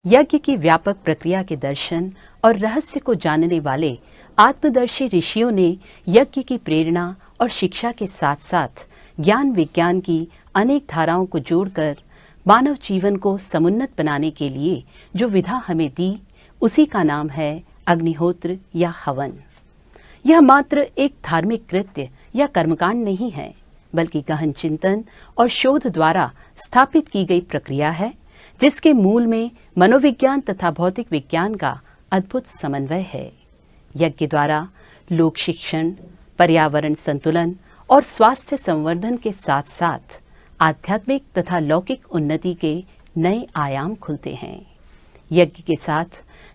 यज्ञ की व्यापक प्रक्रिया के दर्शन और रहस्य को जानने वाले आत्मदर्शी ऋषियों ने यज्ञ की प्रेरणा और शिक्षा के साथ साथ ज्ञान विज्ञान की अनेक धाराओं को जोड़कर मानव जीवन को समुन्नत बनाने के लिए जो विधा हमें दी, उसी का नाम है अग्निहोत्र या हवन। यह मात्र एक धार्मिक कृत्य या कर्मकांड नहीं है, बल्कि गहन चिंतन और शोध द्वारा स्थापित की गई प्रक्रिया है, जिसके मूल में मनोविज्ञान तथा भौतिक विज्ञान का अद्भुत समन्वय है। यज्ञ द्वारा लोक शिक्षण, पर्यावरण संतुलन और स्वास्थ्य संवर्धन के साथ साथ आध्यात्मिक तथा लौकिक उन्नति के नए आयाम खुलते हैं। यज्ञ के साथ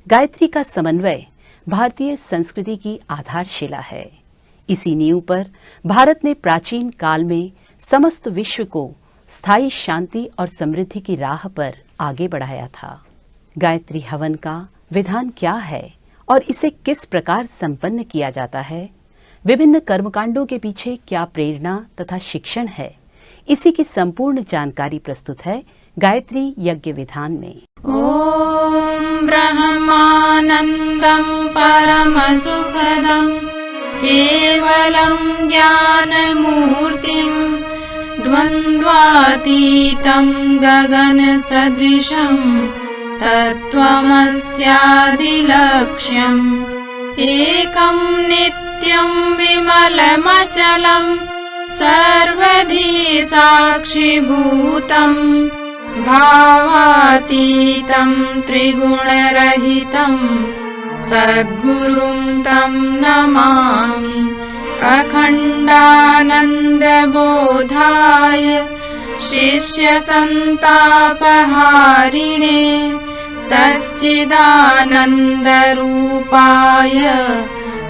गायत्री का समन्वय भारतीय संस्कृति की आधारशिला है। इसी नींव पर भारत ने प्राचीन काल में समस्त विश्व को स्थायी शांति और समृद्धि की राह पर आगे बढ़ाया था। गायत्री हवन का विधान क्या है और इसे किस प्रकार संपन्न किया जाता है, विभिन्न कर्मकांडों के पीछे क्या प्रेरणा तथा शिक्षण है, इसी की संपूर्ण जानकारी प्रस्तुत है गायत्री यज्ञ विधान में। ओम ब्रह्मानंदं परमसुखदं केवलं ज्ञानमूर्तिं द्वन्द्वातीतं गगनसदृशं तत्त्वमस्यादिलक्ष्यम् एकं नित्यं विमलमचलं सर्वधी साक्षिभूतं भावातीतं त्रिगुणरहितं सद्गुरुं तं नमामि। अखण्डानन्दबोधाय शिष्यसन्तापहारिणे सच्चिदानन्दरूपाय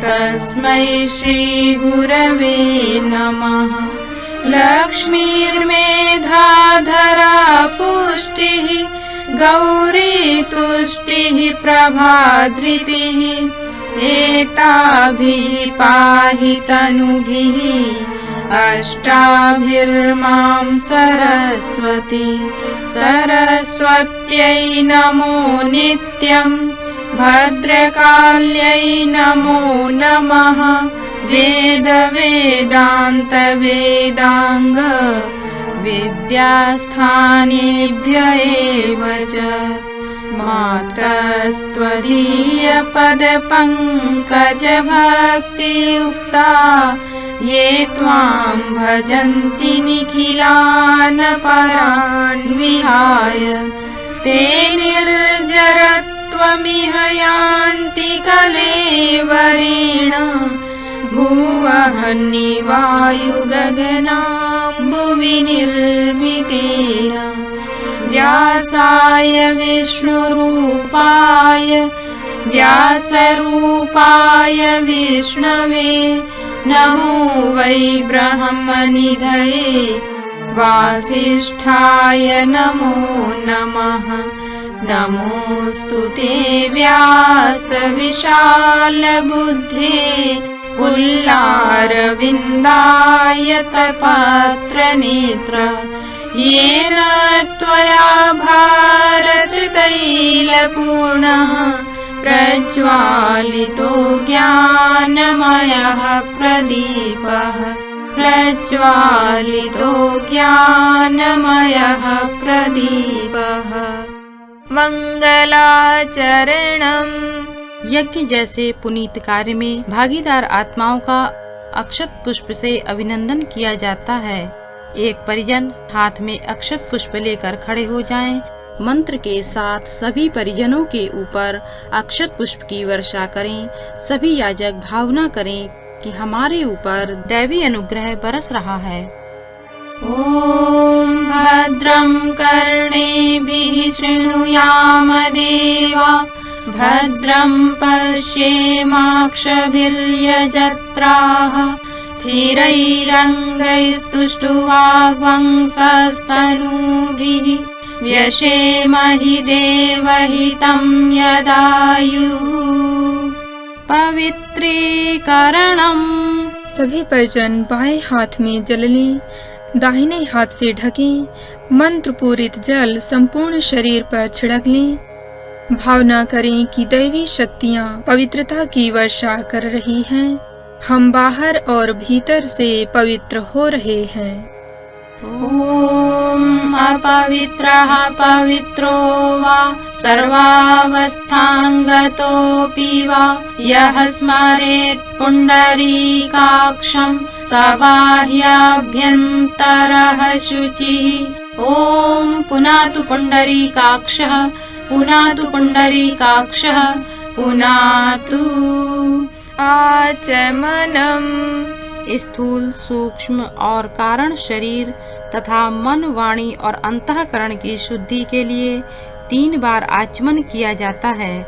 तस्मै श्रीगुरवे नमः। लक्ष्मीर्मेधाधरा पुष्टिः गौरी तुष्टिः प्रभाधृतिः एताभिः पाहि तनुभिः अष्टाभिर्मां सरस्वती। सरस्वत्यै नमो नित्यं भद्रकाल्यै नमो नमः। वेद वेदान्त वेदांग विद्यास्थानेभ्य एव च मातस्त्वदीय पदपङ्कज भक्तियुक्ता ये त्वां भजन्ति निखिलान् परान् विहाय। ते निर्जरत्वमिह यान्ति कलेवरेण भुवह्निवायुगगनाम्बुवि निर्मितेन। व्यासाय विष्णुरूपाय व्यासरूपाय विष्णवे नमो वै ब्रह्मनिधये वासिष्ठाय नमो नमः। नमोऽस्तु ते व्यास विशालबुद्धे पुल्लारविन्दायतपत्रनेत्र। येन त्वया भारततैलपूर्णः प्रज्वालितो ज्ञानमयः प्रदीपः। प्रज्वालितो ज्ञानमयः प्रदीपः। मंगलाचरणम्। यज्ञ जैसे पुनीत कार्य में भागीदार आत्माओं का अक्षत पुष्प से अभिनंदन किया जाता है। एक परिजन हाथ में अक्षत पुष्प लेकर खड़े हो जाएं। मंत्र के साथ सभी परिजनों के ऊपर अक्षत पुष्प की वर्षा करें। सभी याजक भावना करें कि हमारे ऊपर दैवी अनुग्रह बरस रहा है। ओम भद्रं कर्णेभिः शृणुयाम देवा भद्रं पश्येमाक्षभिर्यजत्राः स्थिरैरङ्गैस्तुष्टुवाग्वंशस्तनूभिः व्यशेमहि देवहितं यदायुः। पवित्रीकरणम्। सभी परिजन बाएं हाथ में जल लें, दाहिने हाथ से ढकें। मंत्र पूरित जल संपूर्ण शरीर पर छिड़क लें। भावना करें कि दैवी शक्तियाँ पवित्रता की वर्षा कर रही हैं। हम बाहर और भीतर से पवित्र हो रहे हैं। ॐ अपवित्रः पवित्रो वा सर्वावस्थाङ्गतोऽपि वा यः स्मरेत् पुण्डरीकाक्षं स बाह्याभ्यन्तरः शुचिः। ॐ पुनातु पुण्डरीकाक्षः पुनातु पुण्डरीकाक्षः पुनातु। आचमनम। स्थूल, सूक्ष्म और कारण शरीर तथा मन, वाणी और अंतःकरण की शुद्धि के लिए 3 बार आचमन किया जाता है।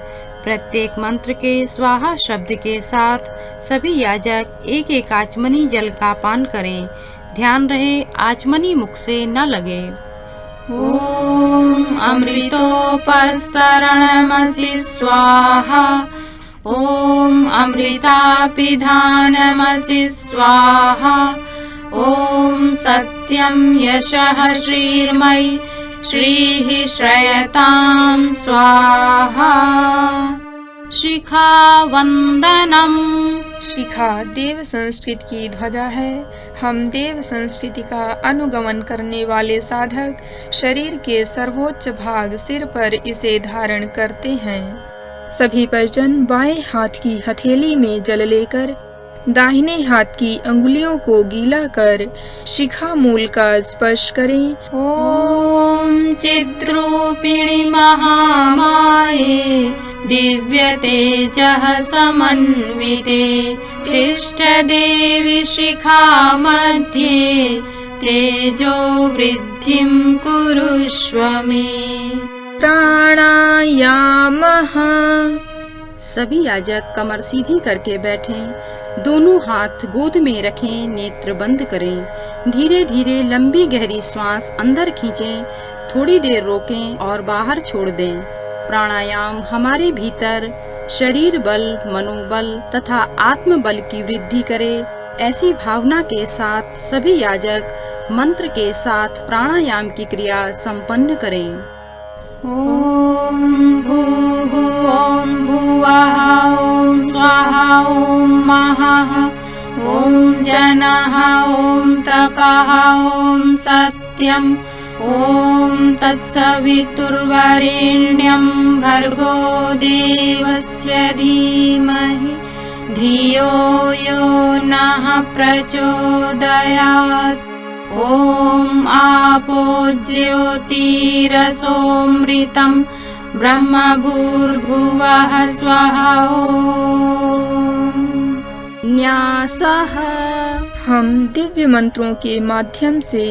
प्रत्येक मंत्र के स्वाहा शब्द के साथ सभी याजक एक एक आचमनी जल का पान करें। ध्यान रहे आचमनी मुख से न लगे। ॐ अमृतोपस्तरणमसि स्वाहा। ॐ अमृतापिधानमसि स्वाहा। ॐ सत्यं यशः श्रीर्मयि श्रीः श्रयतां स्वाहा। शिखा वंदनम। शिखा देव संस्कृति की ध्वजा है। हम देव संस्कृति का अनुगमन करने वाले साधक शरीर के सर्वोच्च भाग सिर पर इसे धारण करते हैं। सभी परिजन बाएं हाथ की हथेली में जल लेकर दाहिने हाथ की अंगुलियों को गीला कर शिखा मूल का स्पर्श करें। ॐ चिद्रूपिणि महामाये दिव्य तेजः समन्विते तिष्ठ देवी शिखा मध्ये तेजो वृद्धिं कुरुष्व मे। प्राणायामः। सभी याजक कमर सीधी करके बैठें, दोनों हाथ गोद में रखें, नेत्र बंद करें। धीरे धीरे लंबी गहरी श्वास अंदर खींचें, थोड़ी देर रोकें और बाहर छोड़ दें। प्राणायाम हमारे भीतर शरीर बल, मनोबल तथा आत्म बल की वृद्धि करे। ऐसी भावना के साथ सभी याजक मंत्र के साथ प्राणायाम की क्रिया संपन्न करें। ॐ भूः ॐ भुवः ॐ स्वाहा ॐ महः ॐ जनः ॐ तपः ॐ सत्यम् ॐ तत्सवितुर्वरेण्यं भर्गो देवस्य धीमहि धियो यो नः प्रचोदयात्। ॐ आपो ज्योतिरसोऽमृतं ब्रह्म भूर्भुवः स्वः। न्यासः। हम दिव्य मंत्रों के माध्यम से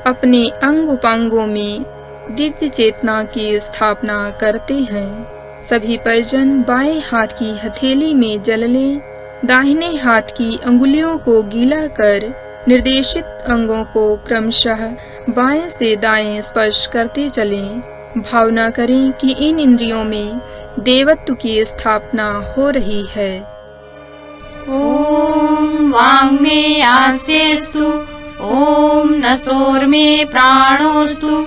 अपने अंग उपांगों में दिव्य चेतना की स्थापना करते हैं। सभी परिजन बाएं हाथ की हथेली में जल लें, दाहिने हाथ की अंगुलियों को गीला कर निर्देशित अंगों को क्रमशः बाएं से दाएं स्पर्श करते चलें। भावना करें कि इन इंद्रियों में देवत्व की स्थापना हो रही है। ॐ वाङ्मे आस्यस्तु ॐ नसोर्मे प्राणोस्तु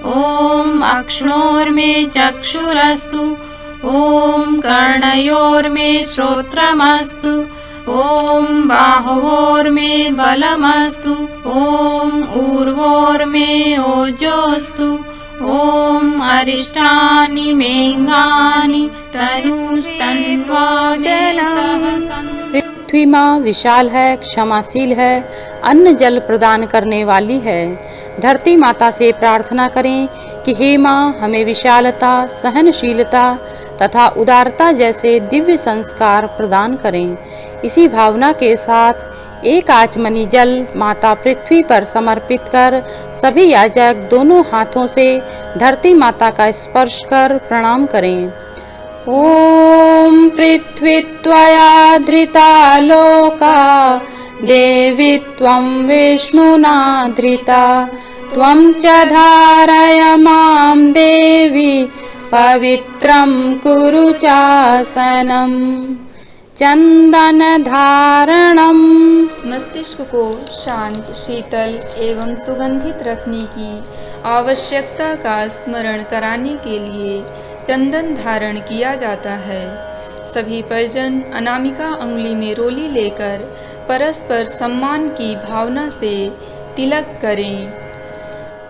ॐ अक्ष्णोर्मे चक्षुरस्तु ॐ कर्णयोर्मे श्रोत्रमस्तु ॐ बाहोर्मे बलमस्तु ॐ ऊर्वोर्मे ओजोस्तु ॐ अरिष्टानि मेऽङ्गानि तनुस्तन्वाजलः। पृथ्वी माँ विशाल है, क्षमाशील है, अन्न जल प्रदान करने वाली है। धरती माता से प्रार्थना करें कि हे माँ हमें विशालता, सहनशीलता तथा उदारता जैसे दिव्य संस्कार प्रदान करें। इसी भावना के साथ एक आचमनी जल माता पृथ्वी पर समर्पित कर सभी याजक दोनों हाथों से धरती माता का स्पर्श कर प्रणाम करें। ओम पृथ्वी त्वया धृता लोका देवी त्वं विष्णुना धृता त्वं च धारय मां देवी पवित्रं कुरु चासनम्। चंदन धारणम। मस्तिष्क को शांत, शीतल एवं सुगंधित रखने की आवश्यकता का स्मरण कराने के लिए चंदन धारण किया जाता है। सभी परिजन अनामिका अंगुली में रोली लेकर परस्पर सम्मान की भावना से तिलक करें।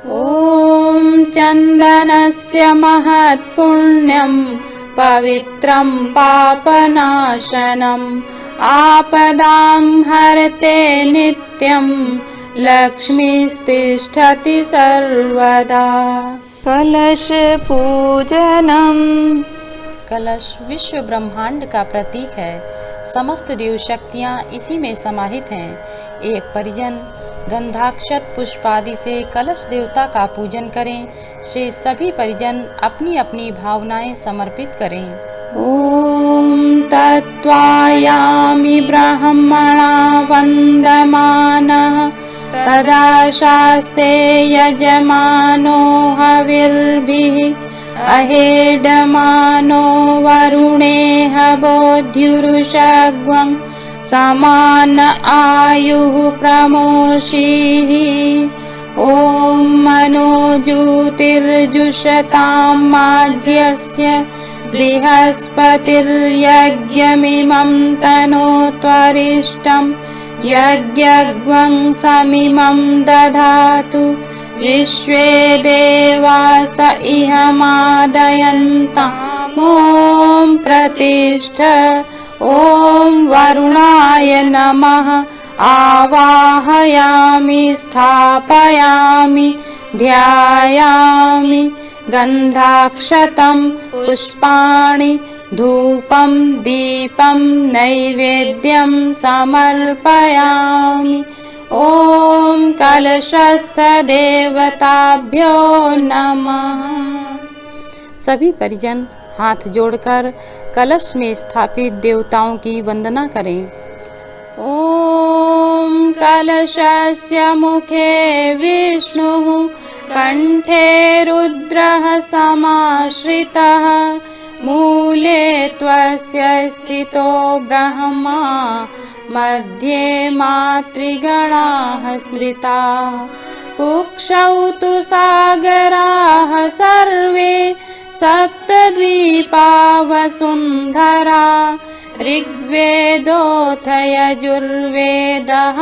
ॐ चन्दनस्य महत्पुण्यं पवित्रं पापनाशनम् आपदां हरते नित्यं लक्ष्मीस्तिष्ठति सर्वदा। कलश पूजनम। कलश विश्व ब्रह्मांड का प्रतीक है। समस्त देव शक्तियाँ इसी में समाहित हैं। एक परिजन गंधाक्षत पुष्प आदि से कलश देवता का पूजन करें। शेष सभी परिजन अपनी अपनी भावनाएं समर्पित करें। ॐ तत्त्वायामि ब्रह्मणा वन्दमानः तदा शास्ते यजमानो हविर्भिः अहेडमानो वरुणेह बोध्युरुषग्वं समान आयुः प्रमोषीः। ॐ मनोज्योतिर्जुषतां माज्यस्य बृहस्पतिर्यज्ञमिमं तनोत्वरिष्टं यज्ञग्वं समिमं दधातु विश्वे देवास इह मादयन्ताम्। ॐ प्रतिष्ठ। ॐ वरुणाय नमः। आवाहयामि स्थापयामि ध्यायामि। गन्धाक्षतं पुष्पाणि धूपं दीपं नैवेद्यं समर्पयामि। ॐ कलशस्थ देवताभ्यो नमः। सभी परिजन हाथ जोड़कर कलश में स्थापित देवताओं की वंदना करें। ॐ कलशस्य मुखे विष्णुः कंठे रुद्रः समाश्रितः मूले त्वस्य स्थितो ब्रह्मा मध्ये मातृगणाः स्मृताः। कुक्षौ तु सागराः सर्वे सप्तद्वीपा वसुन्धरा। ऋग्वेदोऽथ यजुर्वेदः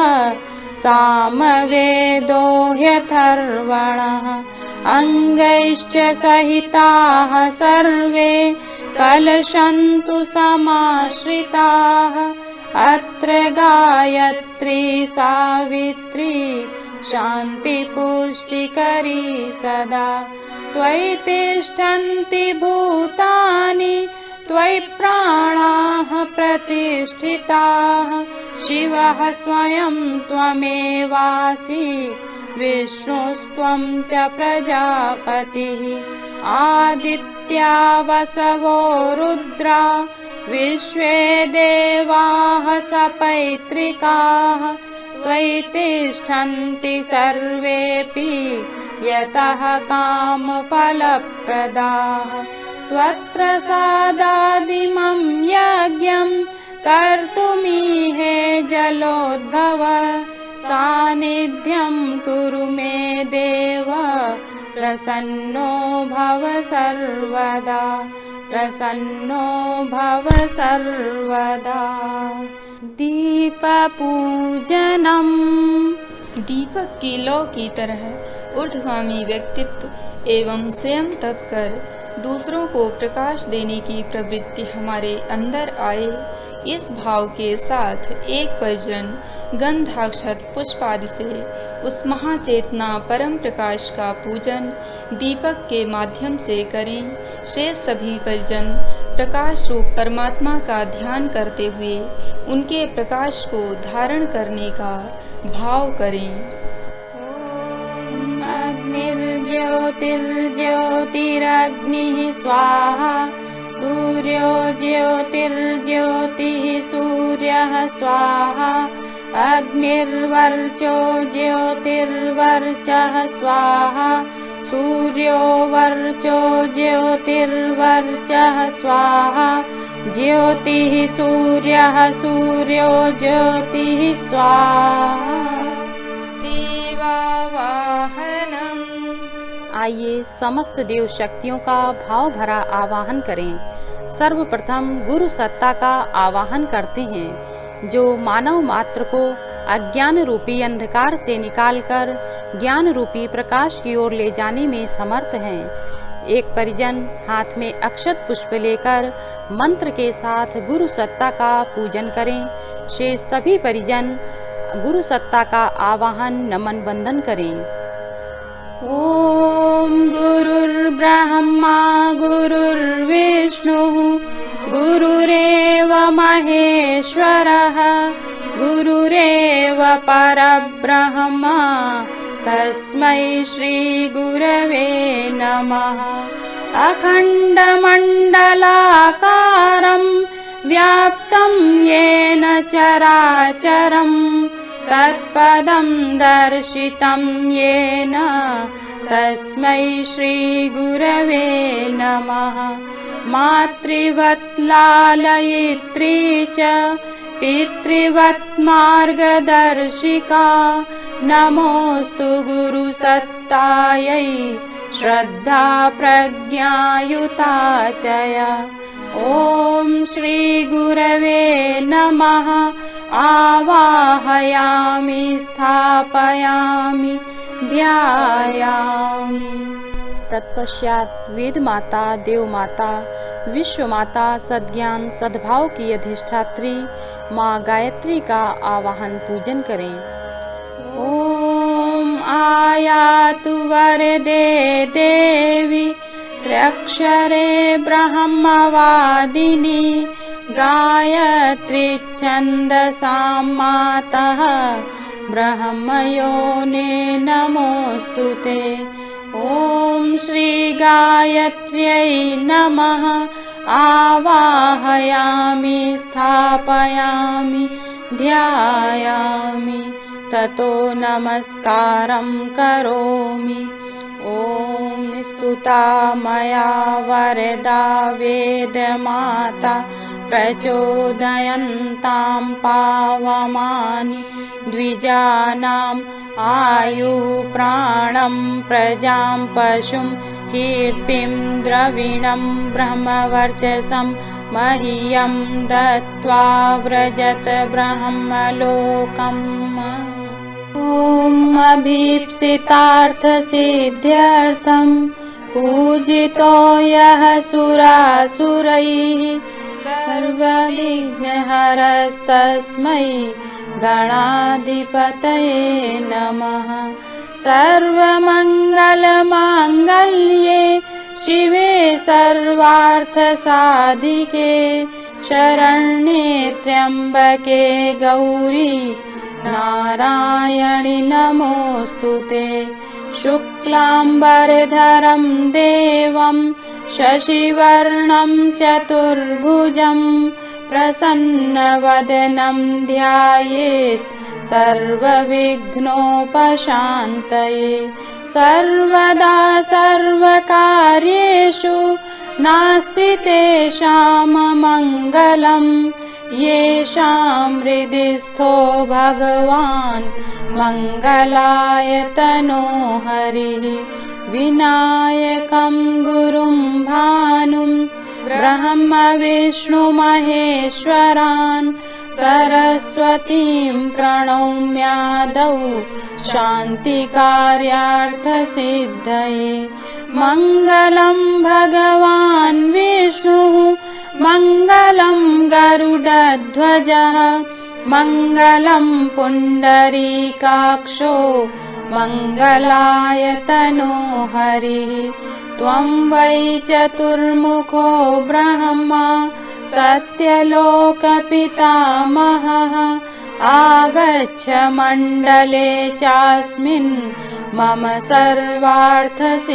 सामवेदो ह्यथर्वणः। अङ्गैश्च सहिताः सर्वे कलशन्तु समाश्रिताः। अत्र गायत्री सावित्री शान्तिपुष्टिकरी सदा। त्वयि तिष्ठन्ति भूतानि त्वयि प्राणाः प्रतिष्ठिताः। शिवः स्वयं त्वमेवासि विष्णुस्त्वं च प्रजापतिः। आदित्या वसवो रुद्रा विश्वे देवाः सपैत्रिकाः। त्वयि तिष्ठन्ति सर्वेऽपि यतः कामफलप्रदाः। त्वत्प्रसादादिमं यज्ञं कर्तुमीहे जलोद्भव। सानिध्यं कुरु मे देव प्रसन्नो भव सर्वदा। प्रसन्नो भव सर्वदा। दीपपूजनम्। दीपक की लौ की तरह ऊर्ध्वगामी व्यक्तित्व एवं स्वयं तप कर दूसरों को प्रकाश देने की प्रवृत्ति हमारे अंदर आए। इस भाव के साथ एक परिजन गंधाक्षत पुष्प आदि से उस महाचेतना परम प्रकाश का पूजन दीपक के माध्यम से करें। शेष सभी परिजन प्रकाश रूप परमात्मा का ध्यान करते हुए उनके प्रकाश को धारण करने का भाव करें। अग्निर्ज्योतिर्ज्योतिरग्निः स्वाहा। सूर्यो ज्योतिर्ज्योतिः सूर्यः स्वाहा। अग्निर्वर्चो ज्योतिर्वर्चः स्वाहा। सूर्यो वर्चो ज्योतिर्वर्चः स्वाहा। ज्योतिः सूर्यः सूर्यो ज्योतिः स्वाहा। देवावाहनम्। आइए समस्त देव शक्तियों का भाव भरा आवाहन करें। सर्वप्रथम गुरु सत्ता का आवाहन करते हैं, जो मानव मात्र को अज्ञान रूपी अंधकार से निकालकर ज्ञान रूपी प्रकाश की ओर ले जाने में समर्थ हैं। एक परिजन हाथ में अक्षत पुष्प लेकर मंत्र के साथ गुरु सत्ता का पूजन करें। शेष सभी परिजन गुरु सत्ता का आवाहन नमन वंदन करें। ओम गुरुर्ब्रह्मा गुरुर्विष्णुः गुरुरेव महेश्वरः गुरुरेव परब्रह्म तस्मै श्री गुरवे नमः। अखण्डमण्डलाकारं व्याप्तं येन चराचरं तत्पदं दर्शितं येन तस्मै श्री गुरवे नमः। मातृवत् लालयित्री च पितृवत् मार्गदर्शिका नमोस्तु गुरुसत्तायै श्रद्धा प्रज्ञायुता चया। ओम श्री गुरवे नमः। आवाहयामि स्थापयामि ध्यायामि। तत्पश्चात वेद माता, देव माता, विश्व माता, सद्ज्ञान सद्भाव की अधिष्ठात्री माँ गायत्री का आवाहन पूजन करें। ओम आयातु वरदे देवी त्र्यक्षरे ब्रह्मवादिनी गायत्री छन्दसां मातः ब्रह्मयोने नमोस्तुते। ओम श्री गायत्र्यै नमः। आवाहयामि स्थापयामि ध्यायामि ततो नमस्कारं करोमि। ओम स्तुता मया वरदा वेदमाता प्रचोदयन्तां पावमानि द्विजानाम् आयुः प्राणं प्रजां पशुं कीर्तिं द्रविणं ब्रह्मवर्चसं मह्यं दत्त्वा व्रजत ब्रह्मलोकम्। ओम अभीप्सितार्थसिद्ध्यर्थं पूजितो यः सुरासुरैः सर्वविघ्नहरस्तस्मै गणाधिपतये नमः। सर्वमङ्गलमाङ्गल्ये शिवे सर्वार्थसाधिके शरण्ये त्र्यम्बके गौरी नारायणि नमोस्तुते। शुक्लाम्बरधरं देवं शशिवर्णं चतुर्भुजं प्रसन्नवदनं ध्यायेत् सर्वविघ्नोपशान्तये। सर्वदा सर्वकार्येषु नास्ति तेषां मङ्गलं येषां हृदि स्थो भगवान् मङ्गलाय तनो हरिः। विनायकं गुरुं भानुं ब्रह्म विष्णु महेश्वरान् सरस्वतीं प्रणौम्यादौ शान्तिकार्यार्थसिद्धये। मङ्गलं भगवान् विष्णुः मङ्गलं गरुडध्वजः मङ्गलं पुण्डरीकाक्षो मङ्गलाय तनो हरिः। त्वं वै चतुर्मुखो ब्रह्मा सत्यलोकपितामहः। आगच्छ मण्डले चास्मिन् मम सर्वार्थसिद्धये।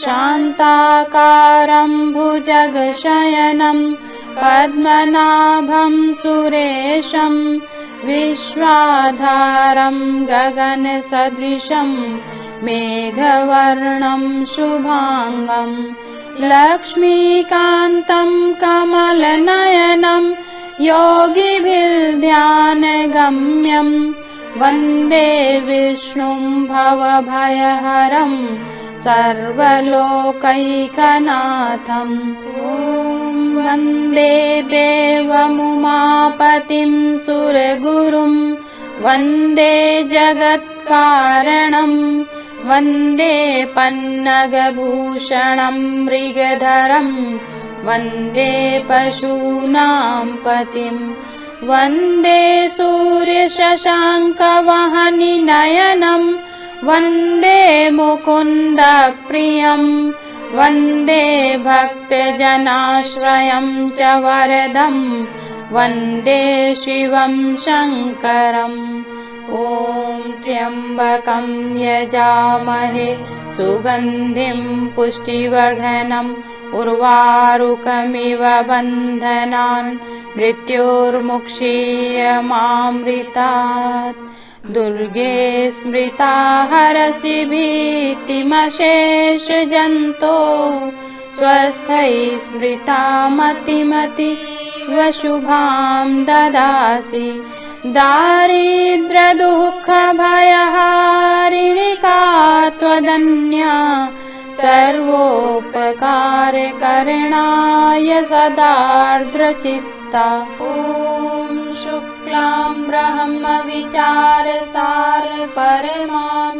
शान्ताकारं भुजगशयनं पद्मनाभं सुरेशं विश्वाधारं गगनसदृशं मेघवर्णं शुभांगं। लक्ष्मीकान्तं कमलनयनं योगिभिर्ध्यानगम्यं वन्दे विष्णुं भवभयहरं सर्वलोकैकनाथम् ॐ वन्दे देवमुमापतिं सुरगुरुं वन्दे जगत्कारणं वन्दे पन्नगभूषणं मृगधरं वन्दे पशूनां पतिं वन्दे सूर्यशशाङ्कवहनिनयनं वन्दे मुकुन्दप्रियं वन्दे भक्तजनाश्रयं च वरदं वन्दे शिवं शङ्करम् ॐ त्र्यम्बकं यजामहे सुगन्धिं पुष्टिवर्धनम् उर्वारुकमिव बन्धनान् मृत्योर्मुक्षीयमामृतात् दुर्गे स्मृता हरसि भीतिमशेषजन्तो स्वस्थै स्मृता मतिमतीव शुभां ददासि दारिद्र्यदुःखभयहारिणि का त्वदन्या सर्वोपकारकरणाय सदार्द्रचित्ता ॐ शुक्लां ब्रह्मविचारसार परमाम्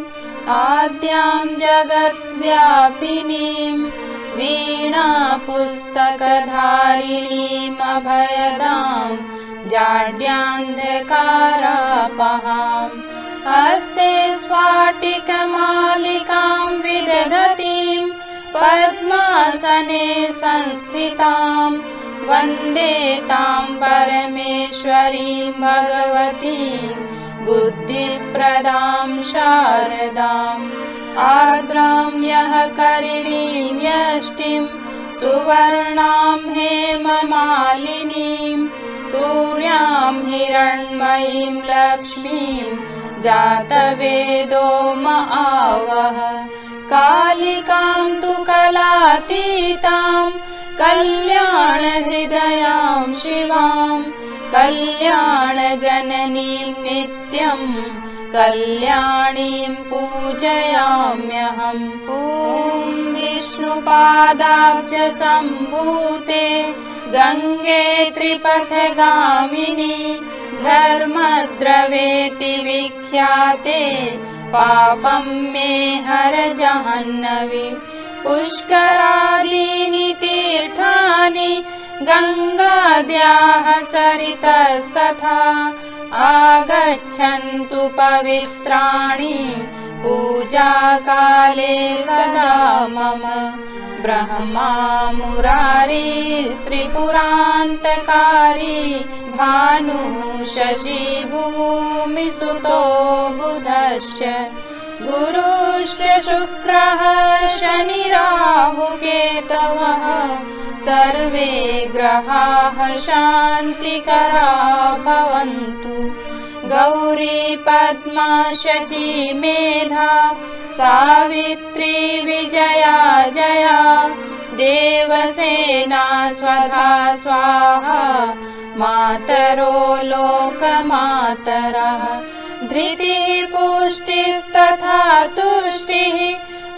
आद्यां जगद्व्यापिनीं वीणापुस्तकधारिणीम् अभयदां जाड्यान्धकारापहाम् हस्ते स्फाटिकमालिकां विदधतीं पद्मासने संस्थितां वन्दे तां परमेश्वरीं भगवतीं बुद्धिप्रदां शारदाम् आर्द्रां यः करिणीं यष्टिं सुवर्णां हेममालिनीं सूर्यां हिरण्मयीं लक्ष्मीं जातवेदो महावः कालिकां तु कलातीतां कल्याणहृदयां शिवां कल्याणजननीं नित्यं कल्याणीं पूजयाम्यहम् ॐ विष्णुपादाब्जसम्भूते गङ्गे त्रिपथगामिनी धर्मद्रवेति विख्याते पापं मे हर जह्नवी पुष्करादीनि तीर्थानि गङ्गाद्याः सरितस्तथा आगच्छन्तु पवित्राणि पूजाकाले सदा मम ब्रह्मा मुरारिस्त्रिपुरान्तकारी भानुः शशि भूमिसुतो बुधश्च गुरुश्च शुक्रः शनिराहुकेतवः सर्वे ग्रहाः शान्तिकरा भवन्तु गौरी पद्मा शची मेधा सावित्री विजया जया देवसेना स्वधा स्वाहा मातरो लोकमातरः धृतिः पुष्टिस्तथा तुष्टिः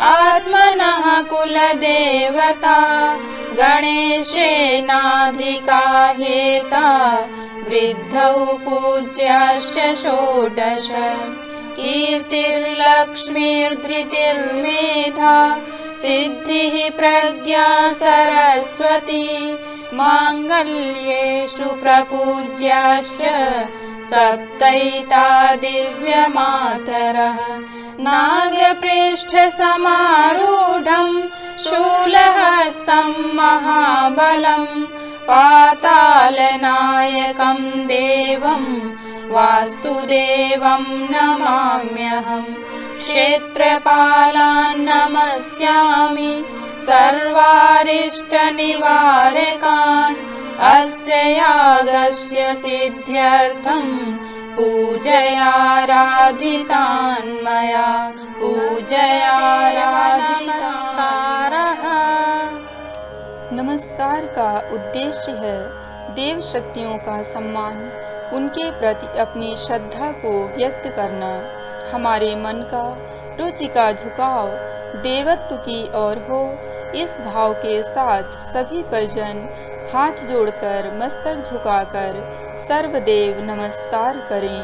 आत्मनः कुलदेवता गणेशेनाधिका हेता वृद्धौ पूज्याश्च षोडश कीर्तिर्लक्ष्मीर्धृतिर्मेधा सिद्धिः प्रज्ञा सरस्वती माङ्गल्येषु प्रपूज्याश्च सप्तैता दिव्यमातरः नागपृष्ठसमारूढं शूलहस्तं महाबलं पातालनायकं देवं वास्तुदेवं नमाम्यहम् क्षेत्रपालान् नमस्यामि सर्वारिष्टनिवारकान् अस्य यागस्य सिद्ध्यर्थं पूजयाराधितान् मया नमस्कार का उद्देश्य है देव शक्तियों का सम्मान, उनके प्रति अपनी श्रद्धा को व्यक्त करना, हमारे मन का रुचि का झुकाव देवत्व की ओर हो, इस भाव के साथ सभी परिजन हाथ जोड़कर मस्तक झुकाकर सर्वदेव नमस्कार करें।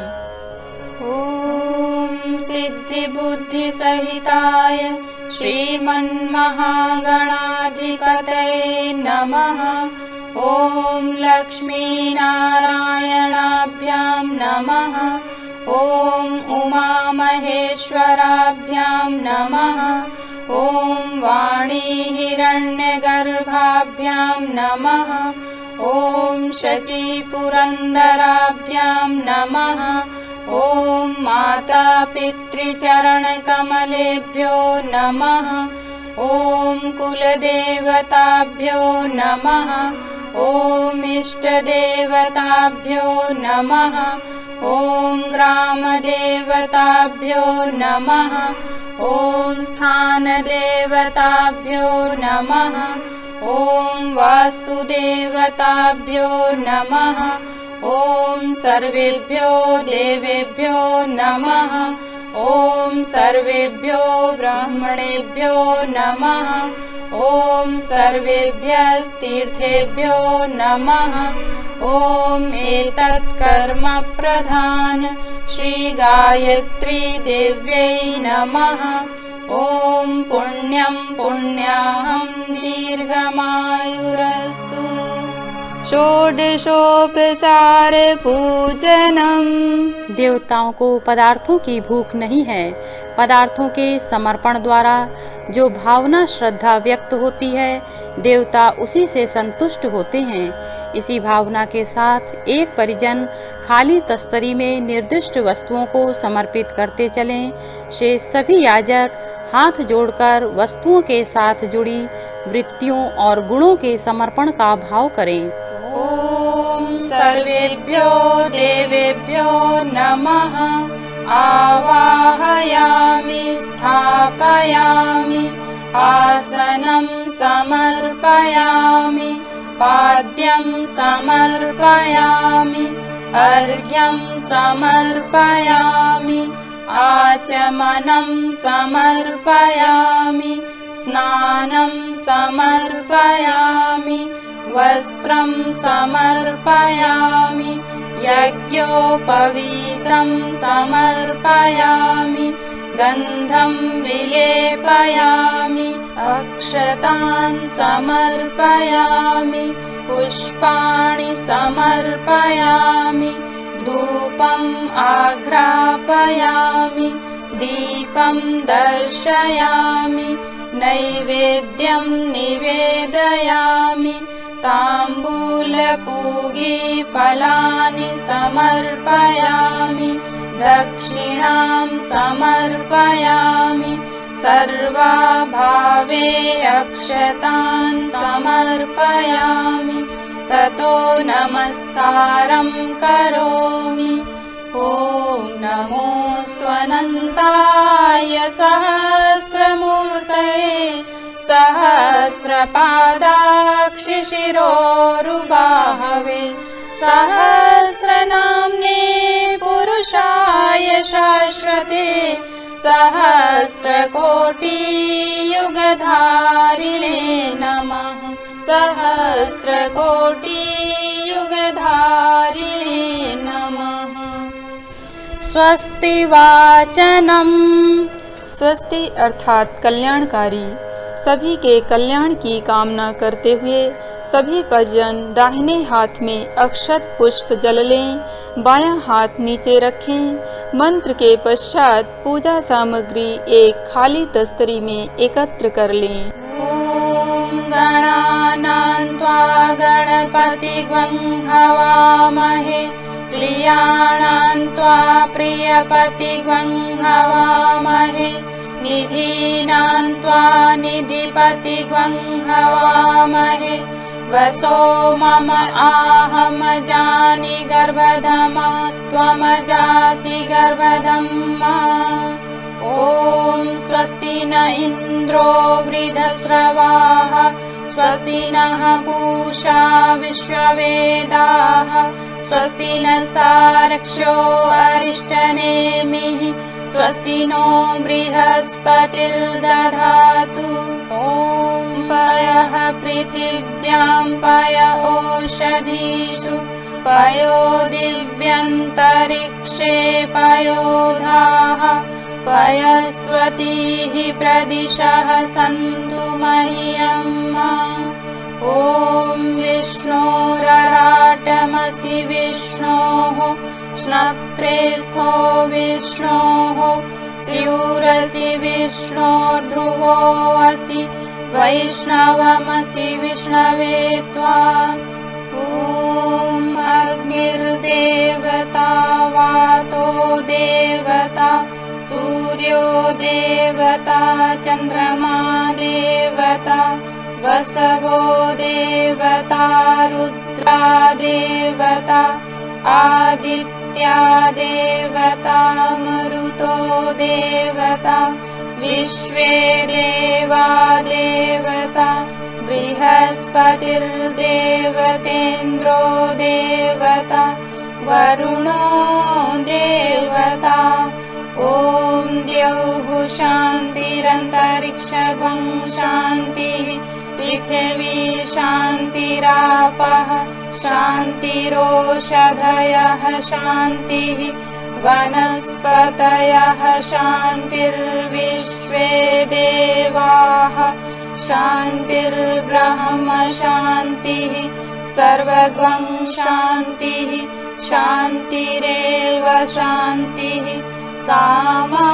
ॐ सिद्धि बुद्धि सहिताय श्रीमन्महागणाधिपतये नमः। ॐ लक्ष्मी नारायणाभ्यां नमः। ॐ उमामहेश्वराभ्यां नमः। ॐ वाणी हिरण्यगर्भाभ्यां नमः। ॐ शची पुरन्दराभ्यां नमः। ॐ माता पितृचरणकमलेभ्यो नमः। ॐ कुलदेवताभ्यो नमः। ॐ इष्टदेवताभ्यो नमः। ॐ ग्रामदेवताभ्यो नमः। ॐ स्थानदेवताभ्यो नमः। ॐ वास्तुदेवताभ्यो नमः। ॐ सर्वेभ्यो देवेभ्यो नमः। ॐ सर्वेभ्यो ब्राह्मणेभ्यो नमः। ॐ सर्वेभ्यस्तीर्थेभ्यो नमः। ॐ एतत् कर्म प्रधान श्री गायत्री देव्यै नमः। ॐ पुण्यं पुण्याहं दीर्घमायुरस्तु। षोडशोपचार पूजनम। देवताओं को पदार्थों की भूख नहीं है। पदार्थों के समर्पण द्वारा जो भावना श्रद्धा व्यक्त होती है, देवता उसी से संतुष्ट होते हैं। इसी भावना के साथ एक परिजन खाली तस्तरी में निर्दिष्ट वस्तुओं को समर्पित करते चलें। शेष सभी याजक हाथ जोड़कर वस्तुओं के साथ जुड़ी वृत्तियों और गुणों के समर्पण का भाव करें। ॐ सर्वेभ्यो देवेभ्यो नमः। आवाहयामि स्थापयामि आसनं समर्पयामि पाद्यं समर्पयामि अर्घ्यं समर्पयामि आचमनं समर्पयामि स्नानं समर्पयामि वस्त्रं समर्पयामि यज्ञोपवीतं समर्पयामि गन्धं विलेपयामि अक्षतान् समर्पयामि पुष्पाणि समर्पयामि धूपम् आघ्रापयामि दीपं दर्शयामि नैवेद्यं निवेदयामि ताम्बूलपूगीफलानि समर्पयामि दक्षिणां समर्पयामि सर्वाभावे अक्षतान् समर्पयामि ततो नमस्कारं करोमि। ॐ नमोऽस्त्वनन्ताय सहस्रमूर्तये सहस्रपादाक्षिशिरोरुबाहवे सहस्रनाम्ने पुरुषाय शाश्वते सहस्रकोटियुगधारिणे नमः। सहस्रकोटियुगधारिणे नमः। स्वस्ति वाचनम्। स्वस्ति अर्थात कल्याणकारी। सभी के कल्याण की कामना करते हुए सभी परिजन दाहिने हाथ में अक्षत पुष्प जल लें, बायां हाथ नीचे रखें। मंत्र के पश्चात पूजा सामग्री एक खाली तस्तरी में एकत्र कर लें। ॐ गणानां त्वा गणपतिग्वं हवामहे प्रियाणां त्वा प्रियपतिग्वं हवामहे निधीनां त्वा निधिपतिग्वं हवामहे वसो मम आहमजानि गर्भधमा त्वमजासि गर्भधम्मा। ॐ स्वस्ति न इन्द्रो वृद्धश्रवाः स्वस्ति नः पूषा विश्ववेदाः स्वस्ति नस्तारक्ष्यो अरिष्टनेमिः स्वस्ति नो बृहस्पतिर्दधातु। ॐ पयः पृथिव्यां पय ओषधीषु पयो दिव्यन्तरिक्षे पयोधाः पयस्वतीः प्रदिशः सन्तु मह्यम्। ॐ विष्णोरराटमसि विष्णोः स्नप्त्रेस्थो विष्णोः स्यूरसि विष्णोर्ध्रुवोऽसि वैष्णवमसि विष्णवे त्वा। ॐ अग्निर्देवता वातो देवता सूर्यो देवता चन्द्रमा देवता वसवो देवता रुद्रा देवता आदित्या देवता मरुतो देवता विश्वे देवा देवता बृहस्पतिर्देवतेन्द्रो देवता वरुणो देवता। ॐ द्यौः शान्तिरन्तरिक्षगं शान्तिः पृथिवी शान्तिरापः शान्तिरोषधयः शान्तिः वनस्पतयः शान्तिर्विश्वे देवाः शान्तिर्ब्रह्म शान्तिः सर्वगं शान्तिः शान्तिरेव शान्तिः सामा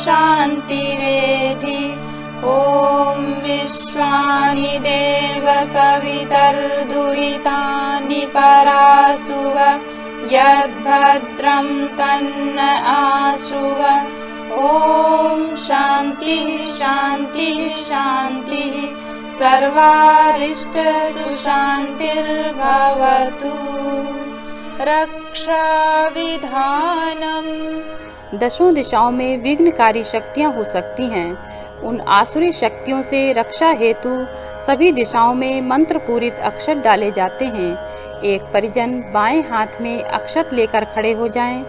शान्तिरेधि। ॐ विश्वानि देव सवितर्दुरितानि परासुव यद्भद्रं तन्न आशुव। ॐ शान्तिः शान्तिः शान्तिः सर्वारिष्टसुशान्तिर्भवतु। रक्षाविधानम्। दसों दिशाओं में विघ्नकारी शक्तियां हो सकती हैं। उन आसुरी शक्तियों से रक्षा हेतु सभी दिशाओं में मंत्र पूरित अक्षत डाले जाते हैं। एक परिजन बाएं हाथ में अक्षत लेकर खड़े हो जाएं।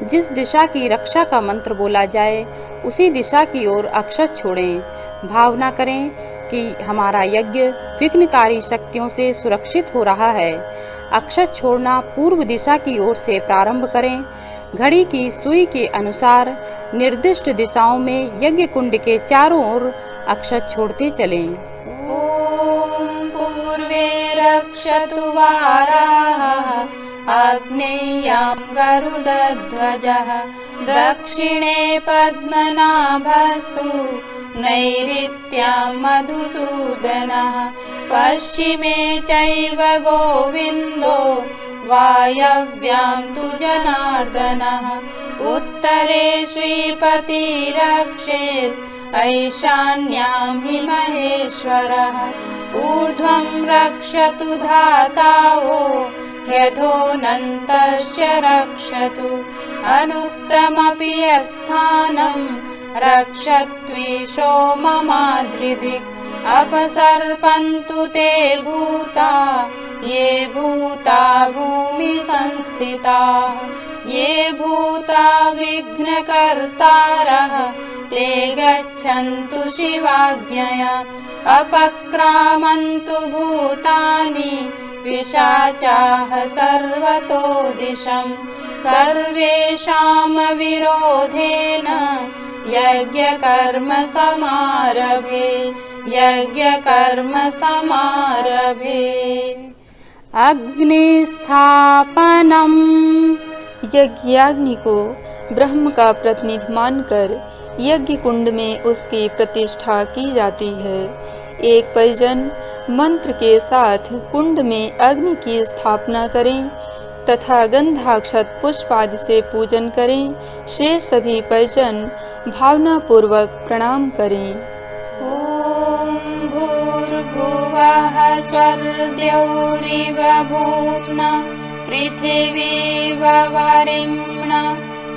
जिस दिशा की रक्षा का मंत्र बोला जाए उसी दिशा की ओर अक्षत छोड़ें। भावना करें कि हमारा यज्ञ विघ्नकारी शक्तियों से सुरक्षित हो रहा है। अक्षत छोड़ना पूर्व दिशा की ओर से प्रारंभ करें। घड़ी की सुई के अनुसार निर्दिष्ट दिशाओं में यज्ञ कुंड के चारों ओर अक्षत छोड़ते चलें। ॐ पूर्वे रक्षतु वाराः आग्नेयां गरुडध्वजः दक्षिणे पद्मनाभस्तु नैऋत्यां मधुसूदनः पश्चिमे चैव गोविन्दो वायव्यां तु जनार्दनः उत्तरे श्रीपतिरक्षेत् ऐशान्यां हि महेश्वरः ऊर्ध्वं रक्षतु धातावो ह्यधोऽनन्तश्च रक्षतु अनुक्तमपि यत्स्थानं रक्षत्विशो ममाद्रिधिक् अपसर्पन्तु ते भूता ये भूता भूमि संस्थिताः ये भूता विघ्नकर्तारः ते गच्छन्तु शिवाज्ञया अपक्रामन्तु भूतानि पिशाचाः सर्वतो दिशं सर्वेषां विरोधेन यज्ञकर्म समारभे यज्ञकर्म समारभे। अग्निस्थापनम्। यज्ञाग्नि को ब्रह्म का प्रतिनिधि मानकर यज्ञ कुंड में उसकी प्रतिष्ठा की जाती है। एक परिजन मंत्र के साथ कुंड में अग्नि की स्थापना करें तथा गंधाक्षत पुष्प आदि से पूजन करें। शेष सभी परिजन भावना पूर्वक प्रणाम करें। ॐ भूर्भुवः स्वर्द्यौरिव भूम्ना पृथिवीव वरिम्ना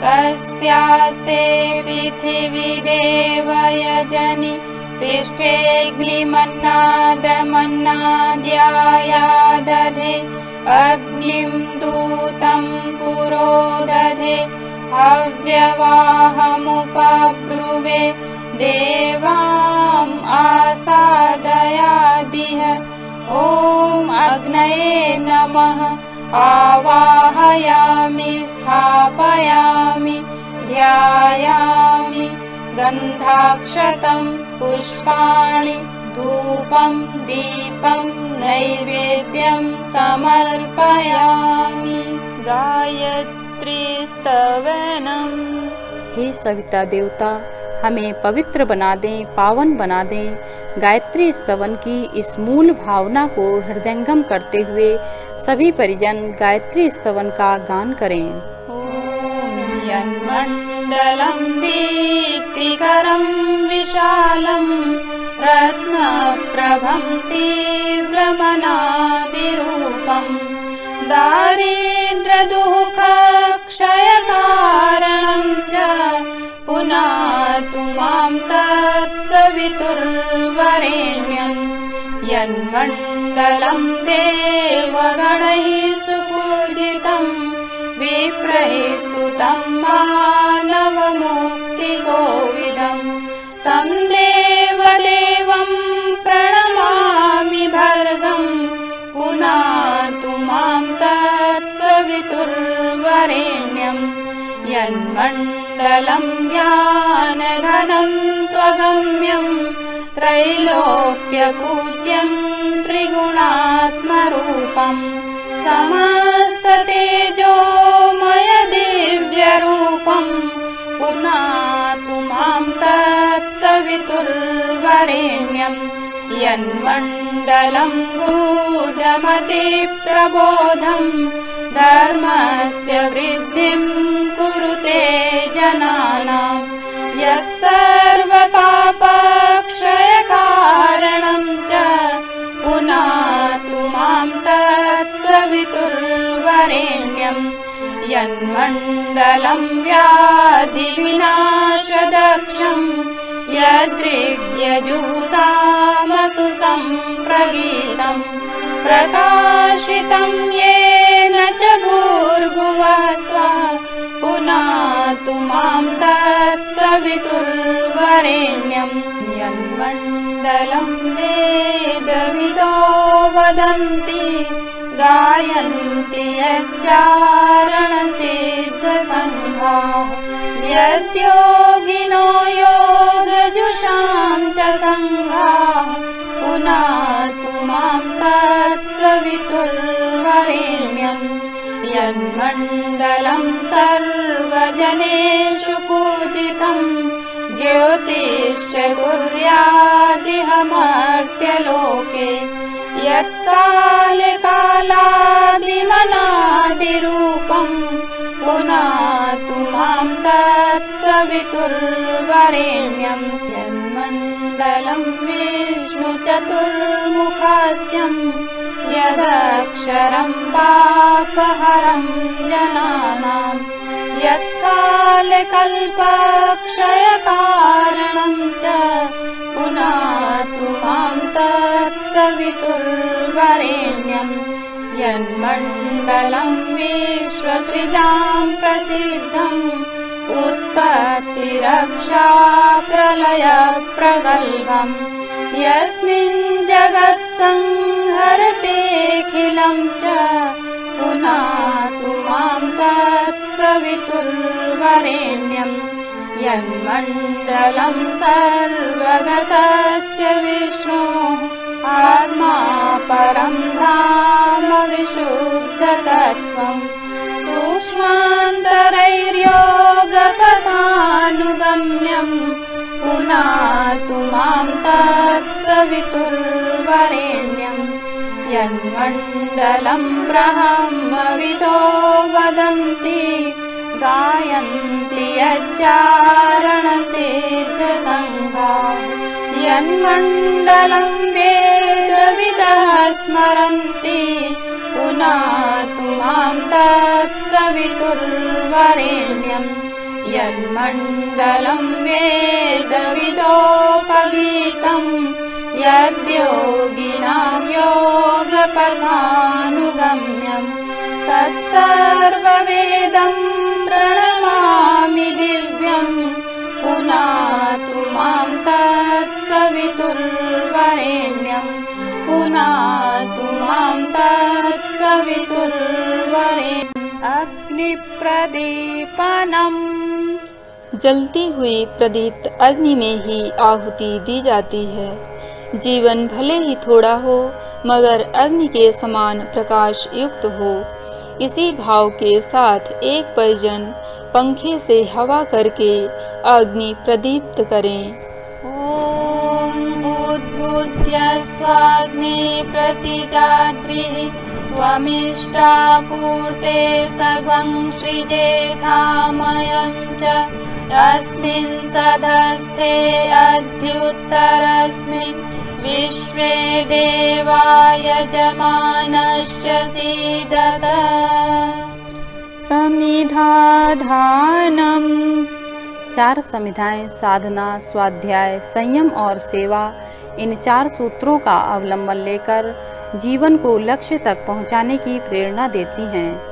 तस्यास्ते पृथिवी देवयजनि पृष्ठेऽग्निमन्नादमन्नाद्याया दधे अग्निं दूरयन्तीव हव्यवाहमुपब्रुवे देवाम् आसादयादिह। ॐ अग्नये नमः आवाहयामि स्थापयामि ध्यायामि। गन्धाक्षतं पुष्पाणि धूपं दीपं नैवेद्यं समर्पयामि। गायत्री स्तवनम्। हे सविता देवता, हमें पवित्र बना दें, पावन बना दें। गायत्री स्तवन की इस मूल भावना को हृदयंगम करते हुए सभी परिजन गायत्री स्तवन का गान करें। यन्मण्डलं दीप्तिकरं विशालं रत्नप्रभं तीव्रमनादिरूपं दारिद्र्यदुःखक्षयकारणं च पुनातु मां तत्सवितुर्वरेण्यं। यन्मण्डलं देवगणैः सुपूजितं विप्रैः स्तुतं मानवमुक्तिकोविदं तं देवदेवं प्रणमामि भर्गं पुनातु मां तत्सवितुर्वरेण्यं। यन्मण्डलं ज्ञानघनं त्वगम्यं त्रैलोक्यपूज्यं त्रिगुणात्मरूपं समस्ततेजोमय दिव्यरूपं पुनातु मां तत्सवितुर्वरेण्यं। यन्मण्डलं गूढमतिप्रबोधं धर्मस्य वृद्धिं कुरुते जनानां। यत्सर्वपापक्षयकारणं च पुनातु मां तत्सवितुर्वरेण्यं। यन्मण्डलं व्याधिविनाशदक्षं यदृग्यजुषामसु सम्प्रगीतं प्रकाशितं येन च भूर्भुवः स्वः पुनातु मां तत्सवितुर्वरेण्यं। यन्मण्डलं वेदविदो वदन्ति गायन्ति यच्चारणसिद्धसङ्घाः यद्योगिनो योगजुषां च सङ्घाः पुनातु मां तत्सवितुर्वरेण्यं। यन्मण्डलं सर्वजनेषु पूजितं ज्योतिश्च कुर्यादिह मर्त्यलोके यत्काले कालादिमनादिरूपं पुनातु मां तत्सवितुर्वरेण्यं। यन्मण्डलं विष्णुचतुर्मुखस्यं यदक्षरं पापहरं जनानां यत्काले कल्पक्षयकारणं च पुनातु मां तत्सवितुर्वरेण्यं। यन्मण्डलं विश्वसृजां प्रसिद्धम् उत्पत्तिरक्षा प्रलयप्रगल्भम् यस्मिन् जगत्संहरतेऽखिलं च पुनातु मां तत्सवितुर्वरेण्यं। यन्मण्डलं सर्वगतस्य विष्णोः आत्मा परं धाम विशुद्धतत्त्वं सूक्ष्मान्तरैर्योगपथानुगम्यं पुनातु मां तत्सवितुर्वरेण्यं। यन्मण्डलं ब्रह्मविदो वदन्ति गायन्ति यच्चारणसिद्धसङ्घाः यन्मण्डलं वेदविदः स्मरन्ति पुनातु मां तत्सवितुर्वरेण्यं। यन्मण्डलं वेदविदोपगीतं यद्योगिनां योगपथानुगम्यं तत्सर्ववेदं प्रणमामि दिव्यं पुनातु मां तत्सवितुर्वरेण्यं पुनातु मां तत्सवितुर्वरेण्यम् अग्निप्रदीपनम्। जलती हुई प्रदीप्त अग्नि में ही आहुति दी जाती है। जीवन भले ही थोड़ा हो मगर अग्नि के समान प्रकाश युक्त हो। इसी भाव के साथ एक परिजन पंखे से हवा करके अग्नि प्रदीप्त करें। ॐ उद्बुद्ध्य स्वाग्ने प्रतिजागृहि त्वमिष्टापूर्ते सगं सृजेथामयं च अस्मिन् सधस्थे अध्युत्तरस्मिन् विश्वे देवा यजमानश्च सीदत। समिधाधानम्। 4 समिधाएं साधना, स्वाध्याय, संयम और सेवा, इन 4 सूत्रों का अवलंबन लेकर जीवन को लक्ष्य तक पहुंचाने की प्रेरणा देती हैं।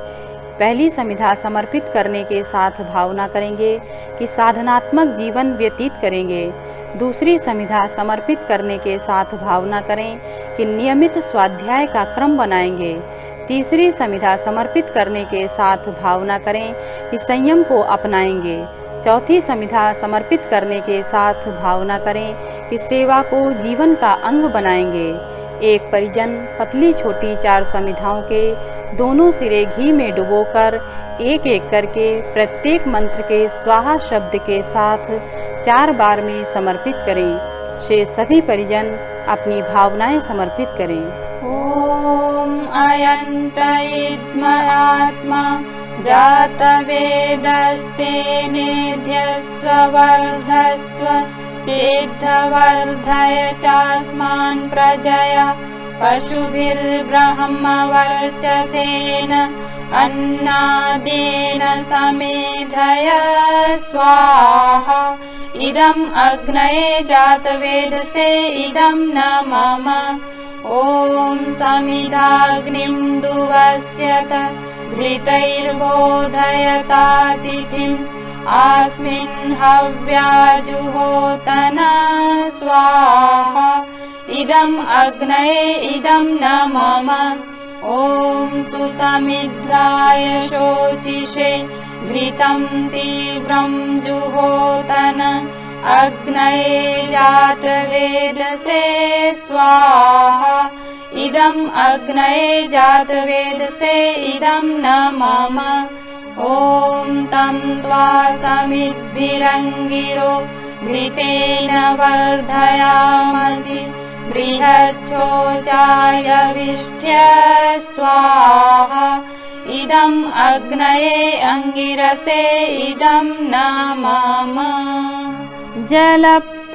पहली समिधा समर्पित करने के साथ भावना करेंगे कि साधनात्मक जीवन व्यतीत करेंगे। दूसरी समिधा समर्पित करने के साथ भावना करें कि नियमित स्वाध्याय का क्रम बनाएंगे। तीसरी समिधा समर्पित करने के साथ भावना करें कि संयम को अपनाएंगे। चौथी समिधा समर्पित करने के साथ भावना करें कि सेवा को जीवन का अंग बनाएंगे। एक परिजन पतली छोटी 4 समिधाओं के दोनों सिरे घी में डुबोकर एक एक करके प्रत्येक मंत्र के स्वाहा शब्द के साथ 4 बार में समर्पित करें। शेष सभी परिजन अपनी भावनाएं समर्पित करें। ॐ अयन्त इद्म आत्मा जातवेदस्तेनेध्यस्व वर्धस्व चेद्धवर्धय चास्मान् प्रजया पशुभिर्ब्रह्मवर्चसेन अन्नादेन समेधय स्वाहा। इदम् अग्नये जातवेदसे इदं न मम। ॐ समिधाग्निं दुवस्यत घृतैर्बोधयतातिथिम् अस्मिन् हव्याजुहोतन स्वाहा। इदम् अग्नये इदं न मम। ॐ सुसमिद्धाय शोचिषे घृतं तीव्रं जुहोतन अग्नये जातवेदसे स्वाहा। इदम् अग्नये जातवेदसे इदं न मम। ॐ तं त्वा समिद्भिरङ्गिरो घृतेन वर्धयामसि बृहच्छोचाय विष्ट्य स्वाहा। इदम् अग्नये अंगिरसे इदं न मम। जलप्रसेचनम्।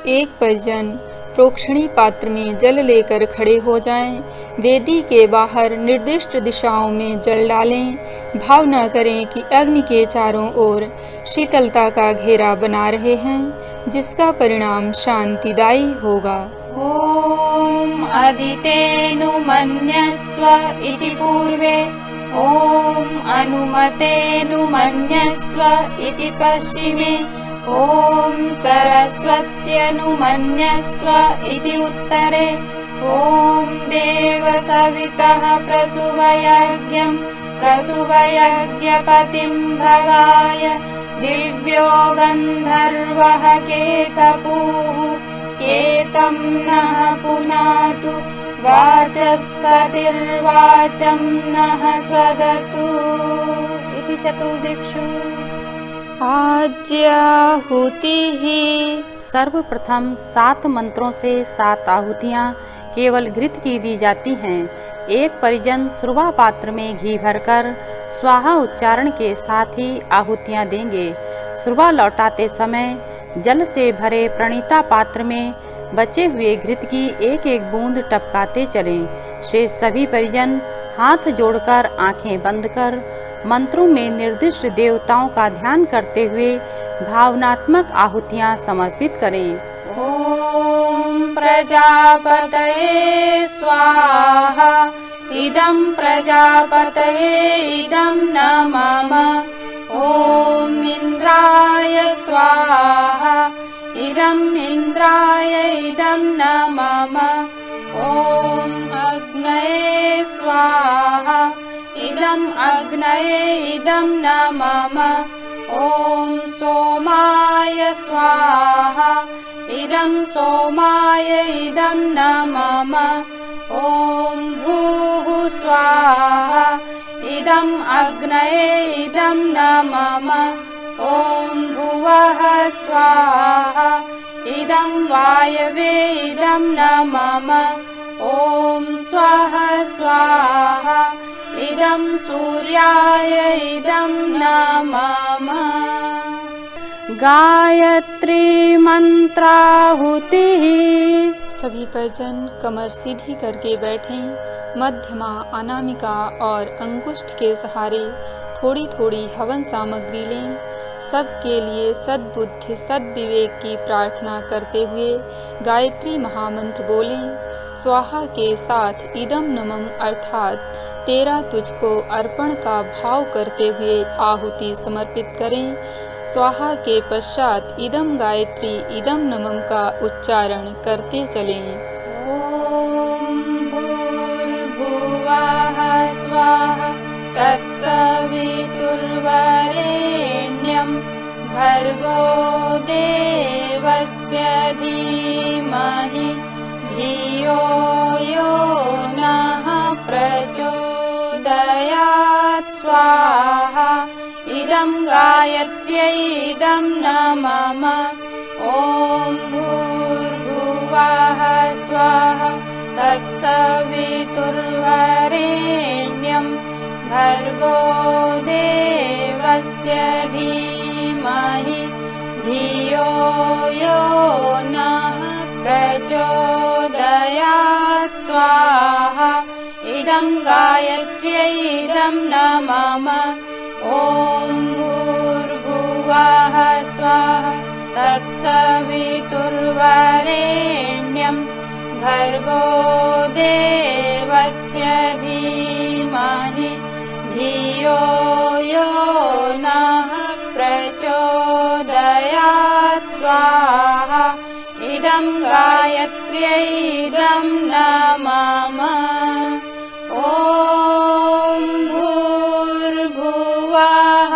एक परिजन प्रोक्षणी पात्र में जल लेकर खड़े हो जाएं। वेदी के बाहर निर्दिष्ट दिशाओं में जल डालें। भावना करें कि अग्नि के चारों ओर शीतलता का घेरा बना रहे हैं, जिसका परिणाम शांतिदायी होगा। ॐ अदितेनुमन्यस्व इति पूर्वे ॐ अनुमतेनुमन्यस्व इति पश्चिमे ॐ सरस्वत्यनुमन्यस्व इति उत्तरे ॐ देवसवितः प्रसुवयज्ञं प्रसुवयज्ञपतिं भगाय दिव्यो गन्धर्वः केतपुः केतं नः पुनातु वाचस्पतिर्वाचं नः सदतु इति चतुर्दिक्षु। आज्याहुतिः। सर्वप्रथम 7 मंत्रों से 7 आहुतियाँ केवल घृत की दी जाती हैं। एक परिजन सुरवा पात्र में घी भरकर स्वाहा उच्चारण के साथ ही आहुतियाँ देंगे। सुरवा लौटाते समय जल से भरे प्रणीता पात्र में बचे हुए घृत की एक एक बूंद टपकाते चलें। शेष सभी परिजन हाथ जोड़कर आंखें बंद कर मंत्रों में निर्दिष्ट देवताओं का ध्यान करते हुए भावनात्मक आहुतियाँ समर्पित करें। ॐ प्रजापतये स्वाहा। इदं प्रजापतये इदं न मम ॐ इन्द्राय स्वाहा इदं इन्द्राय इदं न मम ॐ अग्नये स्वाहा इदं अग्नये इदं न मम ॐ सोमाय स्वाहा इदं सोमाय इदं न मम ॐ भूः स्वाहा इदं अग्नये इदं न मम ॐ भुवः स्वाहा इदं वायवे इदं न मम ॐ स्वः स्वाहा इदं सूर्याय इदं न मम। गायत्री मंत्राहुतिः। सभी परिजन कमर सीधी करके बैठें। मध्यमा, अनामिका और अंगुष्ठ के सहारे थोड़ी थोड़ी हवन सामग्री लें। सबके लिए सद्बुद्धि सद्विवेक की प्रार्थना करते हुए गायत्री महामंत्र बोलें। स्वाहा के साथ इदम नमम अर्थात तेरा तुझको अर्पण का भाव करते हुए आहुति समर्पित करें। स्वाहा के पश्चात इदम गायत्री इदम नमम का उच्चारण करते चलें। ॐ भूर्भुवः स्वाहा तत्सवितुर्वरेण्यं भर्गो देवस्य धीमहि धियो यो नः प्रचोदयात् स्वाहा इदं गायत्र्यै इदं न मम ॐ भूर्भुवः स्वाहा तत्सवितुर्वरेण्यं भर्गो देवस्य धीमहि धियो यो नः प्रचोदयात् स्वाहा इदं गायत्र्यै इदं न मम ॐ भूर्भुवः स्वाहा तत्सवितुर्वरेण्यं भर्गो देवस्य धीमहि धियो यो नः प्रचोदयात् स्वाहा इदं गायत्र्यै इदं न मम ॐ भूर्भुवः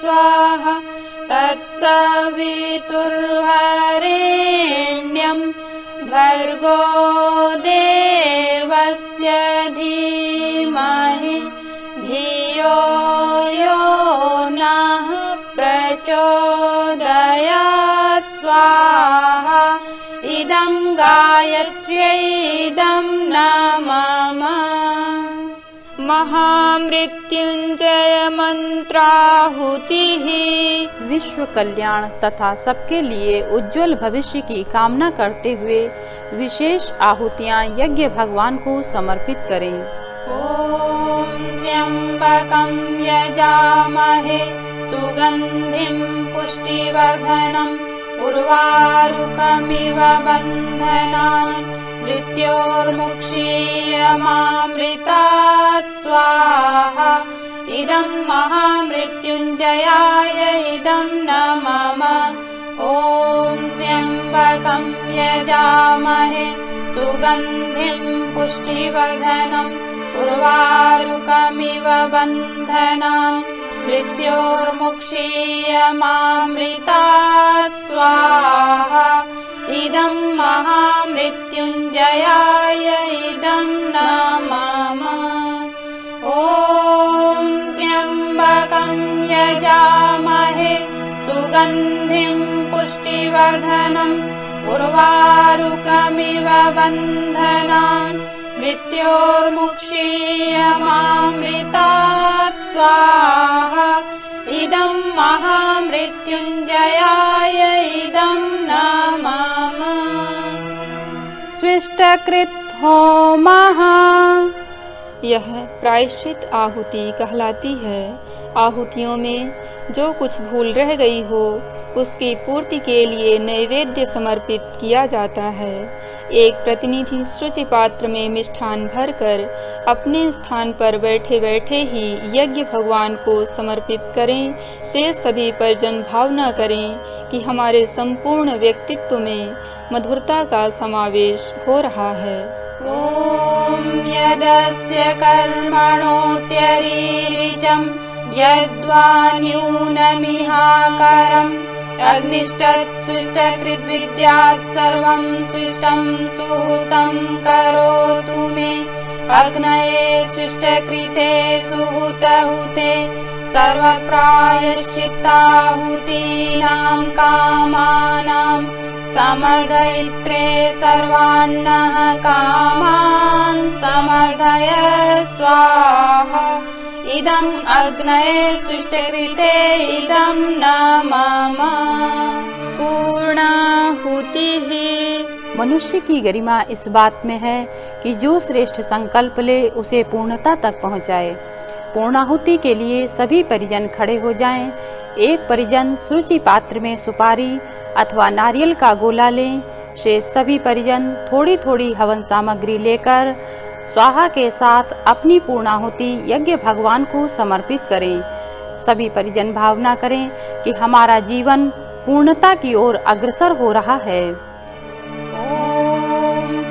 स्वाहा तत्सवितुर्वरेण्यं भर्गो देवस्य धीमहि धियो यो नः प्रचोदयात् स्वाहा इदं गायत्र्यै इदं न मम। महामृत्युंजय मंत्राहुतिः। विश्व कल्याण तथा सबके लिए उज्जवल भविष्य की कामना करते हुए विशेष आहुतियां यज्ञ भगवान को समर्पित करें। ॐ त्र्यंबकं यजामहे सुगंधिं पुष्टिवर्धनम् उर्वारुकमिव बन्धनान् मृत्योर्मुक्षीयमामृतात् स्वाहा इदं महामृत्युंजयाय इदं न मम ॐ त्र्यंबकं यजामहे सुगंधिं पुष्टिवर्धनम् उर्वारुकमिव बन्धनान् मृत्योर्मुक्षीयमामृतात् स्वाहा इदं महामृत्युंजयाय इदं न मम ॐ त्र्यंबकं यजामहे सुगंधिं पुष्टिवर्धनम् उर्वारुकमिव बन्धनान् मृत्योर्मुक्षीयमामृतात् स्वाहा इदं महामृत्युंजयाय इदं न मम स्विष्टकृत् होमः यह प्रायश्चित आहुति कहलाती है। आहुतियों में जो कुछ भूल रह गई हो उसकी पूर्ति के लिए नैवेद्य समर्पित किया जाता है। एक प्रतिनिधि शुचि पात्र में मिष्ठान भरकर अपने स्थान पर बैठे बैठे ही यज्ञ भगवान को समर्पित करें। शेष सभी परिजन भावना करें कि हमारे संपूर्ण व्यक्तित्व में मधुरता का समावेश हो रहा है। ॐ यदस्य कर्मणोऽत्यरीरिचं यद्वा न्यूनमिहाकरम् अग्निष्टत्सृष्टकृद्विद्यात् सर्वं सृष्टं सुहृतं करोतु मे। अग्नये सृष्टकृते सुहृतहुते सर्वप्रायश्चित्ताहुतीनां कामानां समर्दयित्रे सर्वान्नः कामान् समर्दय स्वाहा। इदम् अग्नये सृष्टकृते इदं न मम। पूर्णाहुतिः। मनुष्य की गरिमा इस बात में है कि जो श्रेष्ठ संकल्प ले उसे पूर्णता तक पहुँचाए। पूर्णाहुति के लिए सभी परिजन खड़े हो जाएं। एक परिजन सुरुचि पात्र में सुपारी अथवा नारियल का गोला लें। शेष सभी परिजन थोड़ी थोड़ी हवन सामग्री लेकर स्वाहा के साथ अपनी पूर्णाहुति यज्ञ भगवान को समर्पित करें। सभी परिजन भावना करें कि हमारा जीवन पूर्णता की ओर अग्रसर हो रहा है। ॐ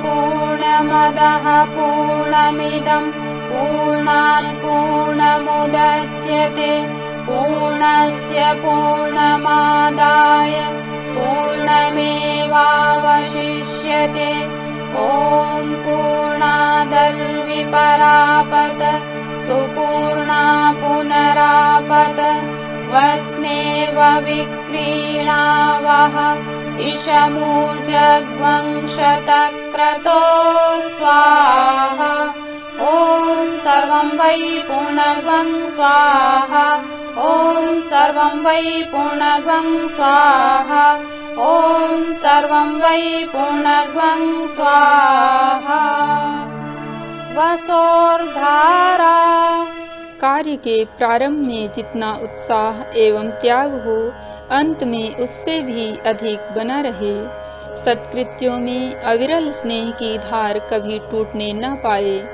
पूर्णमदः पूर्णमिदं पूर्णात् पूर्णमुदच्यते पूर्णस्य पूर्णमादाय पूर्णमेवावशिष्यते। ॐ पूर्णादर्विपरापत सुपूर्णा पुनरापत वस्नेव विक्रीणावः इषमूर्जग्वं शतक्रतो स्वाहा। ॐ सर्वं वै पूर्णग्वं स्वाहा। ॐ सर्वं वै पूर्णग्वं स्वाहा। ॐ सर्वं वै पूर्णग्वं स्वाहा। वसोर्धारा। कार्य के प्रारंभ में जितना उत्साह एवं त्याग हो अंत में उससे भी अधिक बना रहे। सत्कृत्यों में अविरल स्नेह की धार कभी टूटने न पाए।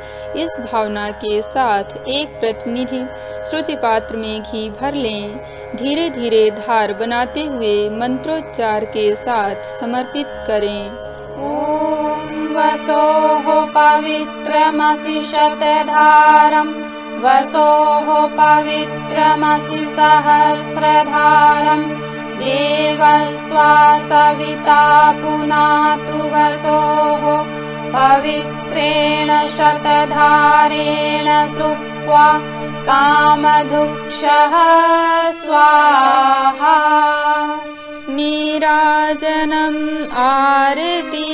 इस भावना के साथ एक प्रतिनिधि शुचि पात्र में घी भर लें। धीरे धीरे धार बनाते हुए मंत्रोच्चार के साथ समर्पित करें। ॐ वसोः पवित्रमसि शतधारम् वसोः पवित्रमसि सहस्रधारम् देवस्त्वा सविता पुनातु वसोः पवित्रेण शतधारेण सुप्त्वा कामधुक्षः स्वाहा। नीराजनम आरती।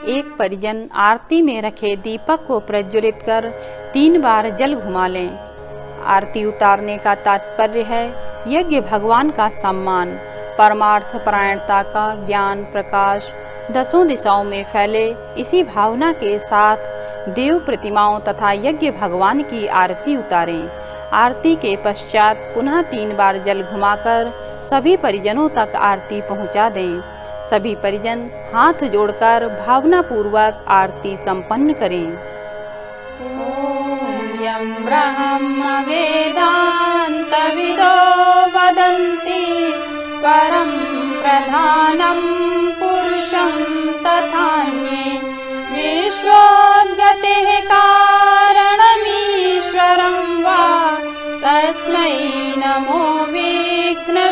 एक परिजन आरती में रखे दीपक को प्रज्वलित कर 3 बार जल घुमा लें। आरती उतारने का तात्पर्य है यज्ञ भगवान का सम्मान, परमार्थ परायणता का ज्ञान प्रकाश दसों दिशाओं में फैले। इसी भावना के साथ देव प्रतिमाओं तथा यज्ञ भगवान की आरती उतारें। आरती के पश्चात पुनः 3 बार जल घुमाकर सभी परिजनों तक आरती पहुंचा दें। सभी परिजन हाथ जोड़कर भावना पूर्वक आरती संपन्न करें। यं ब्रह्म वेदान्तविदो वदन्ति परं प्रधानं पुरुषं तथान्ये विश्वोद्गतेः कारणमीश्वरं वा तस्मै नमो विघ्नविनाशनाय।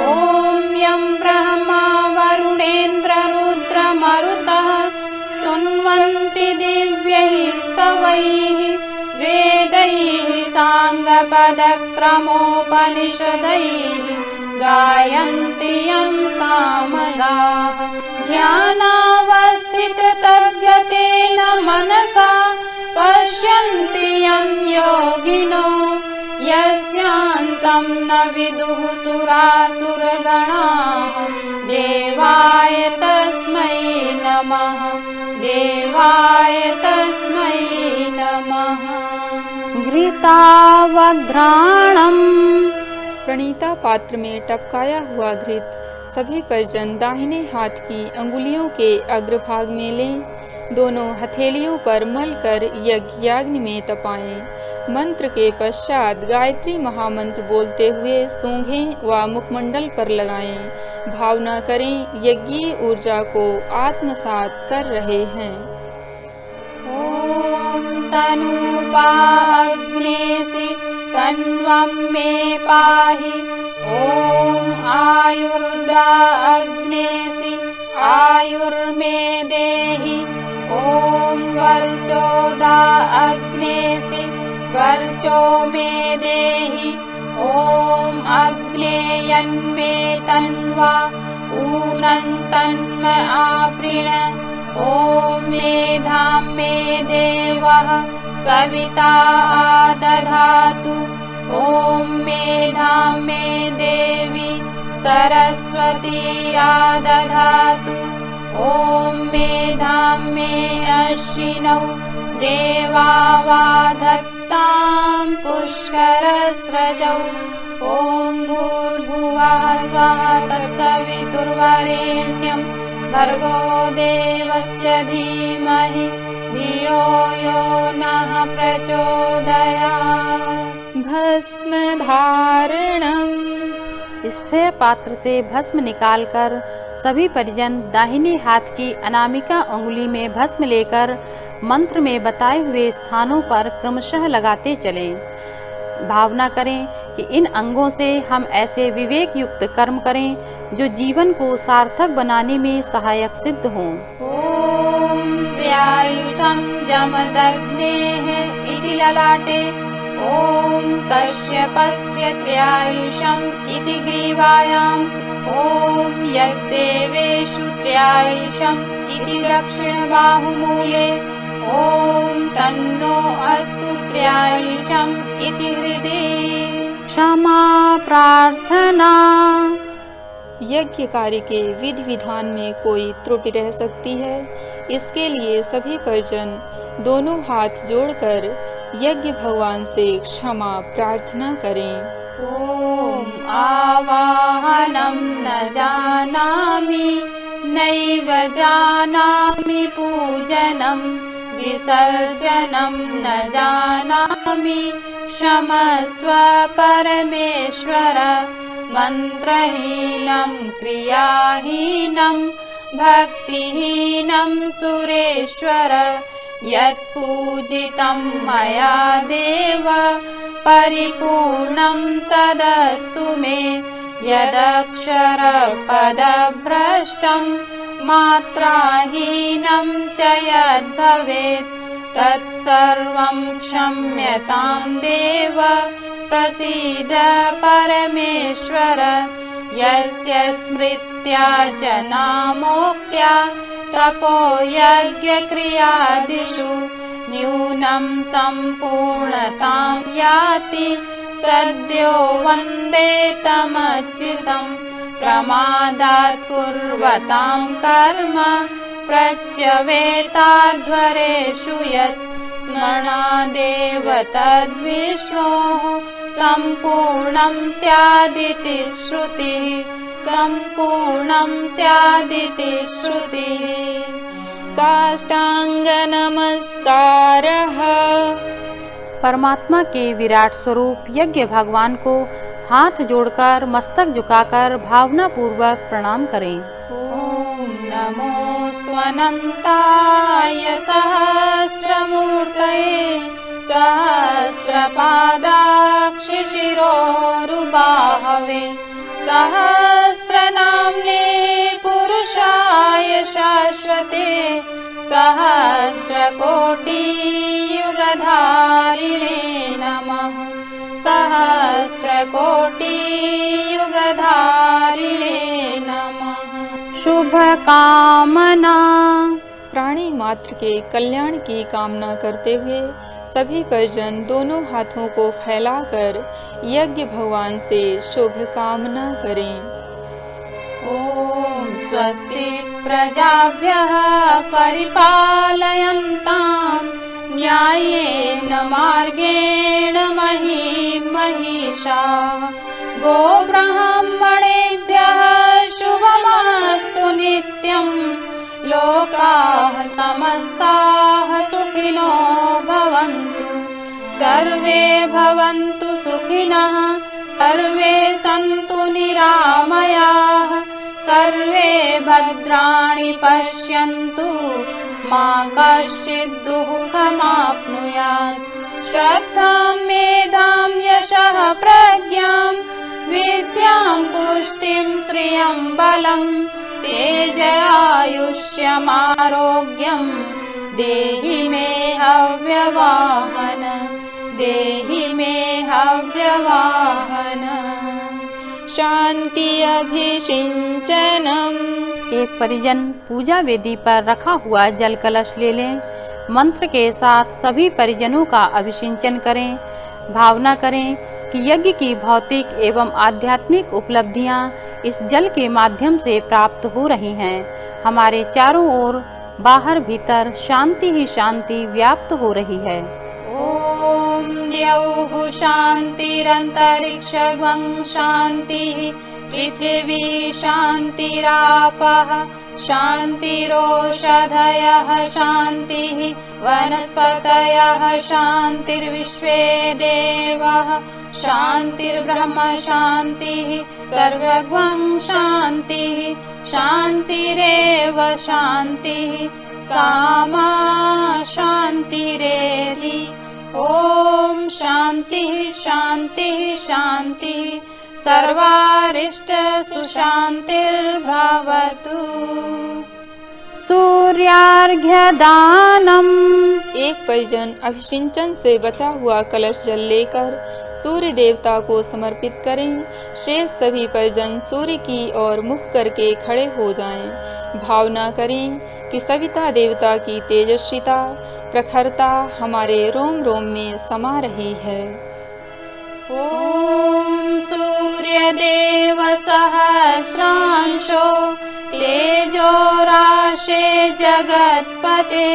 ॐ यं ब्रह्मा वरुणेन्द्र रुद्रमरुतः स्तुन्वन्ति दिव्यैः स्तवैः वेदैः साङ्गपदक्रमोपनिषदैः गायन्ति यं सामगाः। ध्यानावस्थिततद्गतेन मनसा पश्यन्ति यं योगिनो यस्यान्तं न विदुः सुरासुरगणाः। देवाय तस्मै नमः, देवाय तस्मै नमः। घृतावघ्राणम्, प्रणीता पात्र में टपकाया हुआ घृत सभी परिजन दाहिने हाथ की अंगुलियों के अग्रभाग में लें। दोनों हथेलियों पर मलकर यज्ञाग्नि में तपाएं। मंत्र के पश्चात गायत्री महामंत्र बोलते हुए सूंघें व मुखमंडल पर लगाएं। भावना करें यज्ञीय ऊर्जा को आत्मसात कर रहे हैं। ॐ तनूपा अग्नेसि तन्वं मे पाहि, ॐ आयुर्दा अग्नेसि आयुर्मे देहि, ॐ वर्चोदा अग्नेसि वर्चो मे देहि, ॐ अग्नेयन्मे तन्वा ऊनं तन्म आपृण, ॐ मेधां मे देवः सविता आदधातु, ॐ मेधां मे देवी सरस्वती आदधातु, ॐ मेधां मे अश्विनौ देवावाधत्तां पुष्करस्रजौ, ॐ भूर्भुवः स्वः तत्सवितुर्वरेण्यं भर्गो देवस्य धीमहि धियो यो नः प्रचोदयात्। भस्म धारणम, स्फेर पात्र से भस्म निकालकर सभी परिजन दाहिने हाथ की अनामिका अंगुली में भस्म लेकर मंत्र में बताए हुए स्थानों पर क्रमशः लगाते चलें। भावना करें कि इन अंगों से हम ऐसे विवेक युक्त कर्म करें जो जीवन को सार्थक बनाने में सहायक सिद्ध हों। ॐ त्र्यायुषं जमदग्नेः इति ललाटे, ॐ कश्यपस्य त्र्यायुषम् इति ग्रीवायाम्, ॐ यद्देवेषु त्र्यायुषम् इति दक्षिणबाहुमूले, ॐ तन्नो अस्तु त्र्यायुषम् इति हृदि। क्षमा प्रार्थना। यज्ञ कार्य के विधि विधान में कोई त्रुटि रह सकती है, इसके लिए सभी परिजन दोनों हाथ जोड़कर यज्ञ भगवान से क्षमा प्रार्थना करें। ॐ आवाहनं न जानामि नैव जानामि, पूजनं विसर्जनं न जानामि, क्षमस्व परमेश्वर। मन्त्रहीनं क्रियाहीनं भक्तिहीनं सुरेश्वर, यत्पूजितं मया देव परिपूर्णं तदस्तु मे। यदक्षरपदभ्रष्टं मात्राहीनं च यद्भवेत् तत्सर्वं क्षम्यतां देव। प्रसीद परमेश्वर। यस्य स्मृत्या च नामोक्त्या तपो यज्ञक्रियादिषु न्यूनं सम्पूर्णतां याति। सद्यो वन्दे तमच्युतं प्रमादात् कुर्वतां कर्म। प्रच्यवेताध्वरेषु यत् स्मरणादेव तद्विष्णोः सम्पूर्णं स्यादिति श्रुतिः। सम्पूर्णं स्यादिति श्रुतिः। साष्टांग नमस्कारः। परमात्मा के विराट स्वरूप यज्ञ भगवान को हाथ जोड़कर मस्तक झुकाकर भावना पूर्वक प्रणाम करें। ॐ नमोऽस्त्वनन्ताय सहस्रमूर्तये सहस्रपादाक्षशिरोरुबाहवे सहस्रनाम्ने पुरुषाय शाश्वते सहस्रकोटियुगधारिणे नमः। सहस्रकोटियुगधारिणे नमः। शुभ कामना। प्राणी मात्र के कल्याण की कामना करते हुए सभी परिजन दोनों हाथों को फैलाकर यज्ञ भगवान से शुभ कामना करें। ॐ स्वस्ति प्रजाभ्यः परिपालयन्तां न्याय्येन मार्गेण महीं महिषाः। गोब्राह्मणेभ्यः शुभमस्तु नित्यं लोकाः समस्ताः सुखिनो भवन्तु। सर्वे भवन्तु सुखिनः सर्वे सन्तु निरामयाः सर्वे भद्राणि पश्यन्तु मा कश्चित् दुःखमाप्नुयात्। श्रद्धां मेधां यशः प्रज्ञां विद्यां पुष्टिं श्रियं बलं तेजरायुष्यमारोग्यं देहि मे हव्यवाहन देहि मे हव्यवाहन। शांति अभिषिंचनम्। एक परिजन पूजा वेदी पर रखा हुआ जल कलश ले लें। मंत्र के साथ सभी परिजनों का अभिषिंचन करें। भावना करें कि यज्ञ की भौतिक एवं आध्यात्मिक उपलब्धियां इस जल के माध्यम से प्राप्त हो रही हैं। हमारे चारों ओर बाहर भीतर शांति ही शांति व्याप्त हो रही है। ओम द्यौः शान्तिरन्तरिक्षं शान्तिः पृथिवी शान्तिरापः शान्तिरोषधयः शान्तिः वनस्पतयः शान्तिर्विश्वे देवाः शान्तिर्ब्रह्म शान्तिः सर्वगं शान्तिः शान्तिरेव शान्तिः सामा शान्तिरेधि। ओम शान्तिः शान्तिः शान्तिः सर्वारिष्ट सुशान्तिर्भवतु। सूर्यार्घ्यदानम्। एक परिजन अभिषिंचन से बचा हुआ कलश जल लेकर सूर्य देवता को समर्पित करें। शेष सभी परिजन सूर्य की ओर मुख करके खड़े हो जाएं। भावना करें कि सविता देवता की तेजस्विता प्रखरता हमारे रोम रोम में समा रही है। ओम सूर्यदेव सहस्रांशो तेजो राशे जगत्पते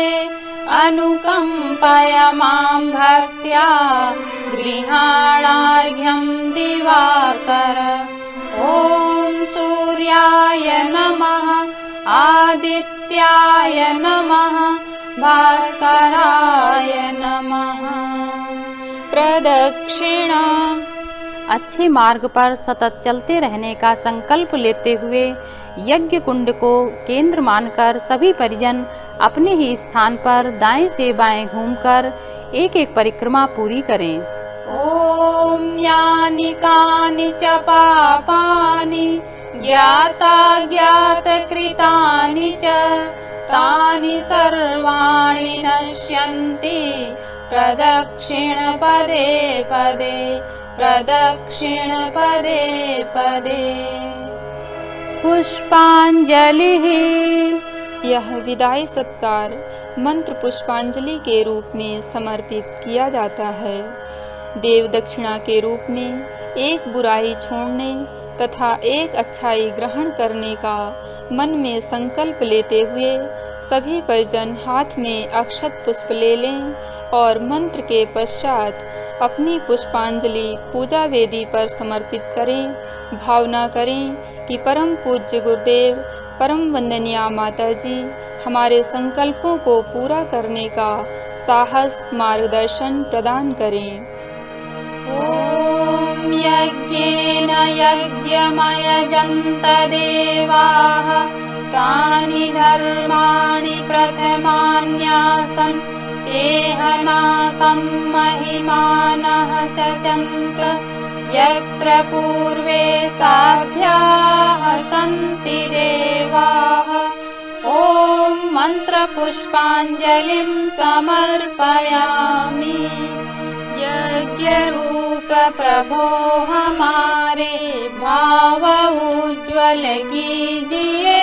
अनुकंपय मां भक्त्या गृहाणार्घ्यं दिवाकर। ओम सूर्याय नमः आदित्याय नमः भास्कराय नमः। प्रदक्षिणा। अच्छे मार्ग पर सतत चलते रहने का संकल्प लेते हुए यज्ञ कुंड को केंद्र मानकर सभी परिजन अपने ही स्थान पर दाएं से बाएं घूमकर एक एक परिक्रमा पूरी करें। ओम यानि कानि च पापानि ज्ञाता ज्ञात कृतानि च तानि सर्वाणि नश्यन्ति प्रदक्षिण पदे पदे प्रदक्षिण पदे पदे। पुष्पांजलि। यह विदाई सत्कार मंत्र पुष्पांजलि के रूप में समर्पित किया जाता है। देव दक्षिणा के रूप में एक बुराई छोड़ने तथा एक अच्छाई ग्रहण करने का मन में संकल्प लेते हुए सभी परिजन हाथ में अक्षत पुष्प ले लें और मंत्र के पश्चात अपनी पुष्पांजलि पूजा वेदी पर समर्पित करें। भावना करें कि परम पूज्य गुरुदेव परम वंदनीय माता जी हमारे संकल्पों को पूरा करने का साहस मार्गदर्शन प्रदान करें। ओम यज्ञेन यज्ञमयजन्त देवाः तानि धर्माणि प्रथमान्यासन् तेहनाकं महिमानः सचन्त यत्र पूर्वे साध्याः सन्ति देवाः। ओम मंत्र पुष्पांजलिं समर्पयामि। यज्ञ रूप प्रभो हमारे भाव उज्ज्वल कीजिए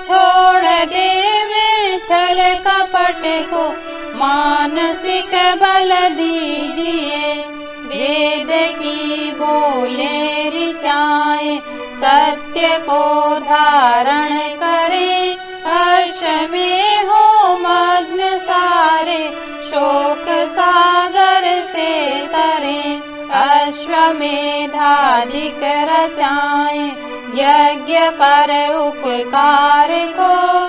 छोड़ देवे छल कपट को मानसिक बल दीजिए। वेद की बोले ऋचाएं सत्य को धारण करें, हर्ष में हो मग्न सारे, शोक सागर से तरें। अश्वमेधाधिक रचाएं, यज्ञ पर उपकार को,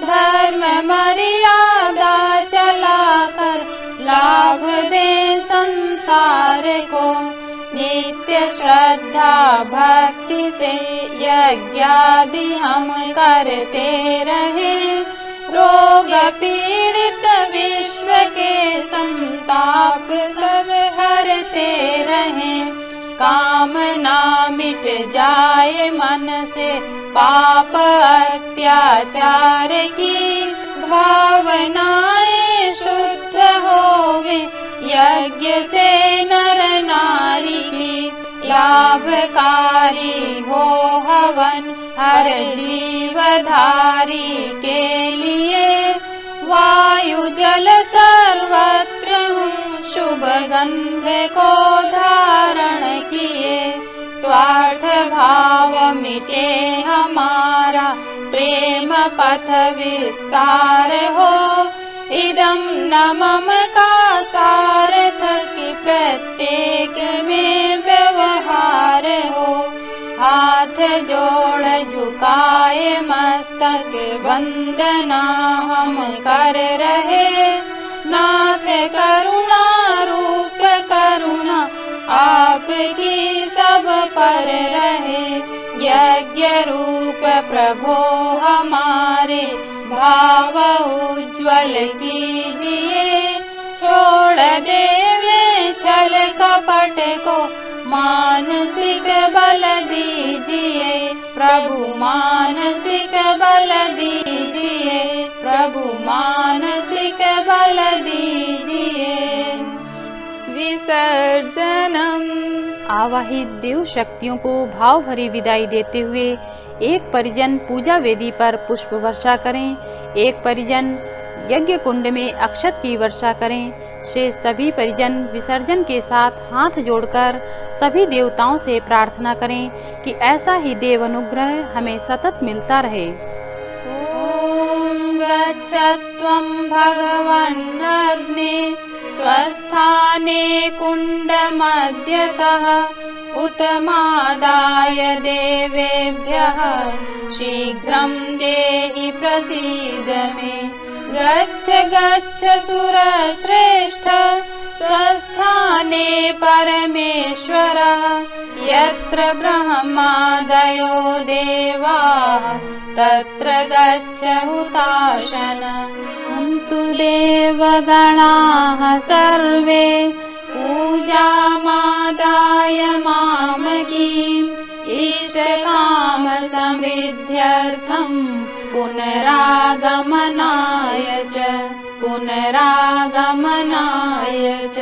धर्म मर्यादा चलाकर लाभ दें संसार को। नित्य श्रद्धा भक्ति से यज्ञादि हम करते रहें, रोग पीड़ित विश्व के संताप सब हरते रहें। कामना मिट जाए मन से, पाप अत्याचार की भावनाएं शुद्ध होवे, यज्ञ से नर नारी की लाभकारी हो हवन, हर जीवधारी के लिए। वायु जल सर्वत्र हूँ, शुभ गंध को धारण किए, स्वार्थ भाव मिटे हमारा, प्रेम पथ विस्तार हो। इदम न मम का सार्थक, प्रत्येक में व्यवहार हो। हाथ जोड़ झुकाए मस्तक, वंदना हम कर रहे, नाथ करुणा रूप करुणा आपकी सब पर रहे। यज्ञ रूप प्रभो हमारे, भाव उज्ज्वल कीजिए, छोड़ देवे छल कपट को, मानसिक बल दीजिए प्रभु, मानसिक बल दीजिए प्रभु, मानसिक बल दीजिए। विसर्जनम। आवाहित देव शक्तियों को भाव भरी विदाई देते हुए एक परिजन पूजा वेदी पर पुष्प वर्षा करें, एक परिजन यज्ञ कुंड में अक्षत की वर्षा करें। शेष सभी परिजन विसर्जन के साथ हाथ जोड़कर सभी देवताओं से प्रार्थना करें कि ऐसा ही देव अनुग्रह हमें सतत मिलता रहे। ओम गच्छत्वं भगवन् अग्ने, स्वस्थाने कुंड मध्यतः, उत्तमादाय देवेभ्यः, शीघ्रं देहि प्रसीद मे। गच्छ गच्छ सुरश्रेष्ठ, स्वस्थाने परमेश्वरः, यत्र ब्रह्मादयो देवाः, तत्र गच्छ हुताशन। हन्तु देवगणाः सर्वे, पूजामादाय मामकीम्, इष्टकाम समृद्ध्यर्थं, पुनरागमनाय च, पुनरागमनाय च।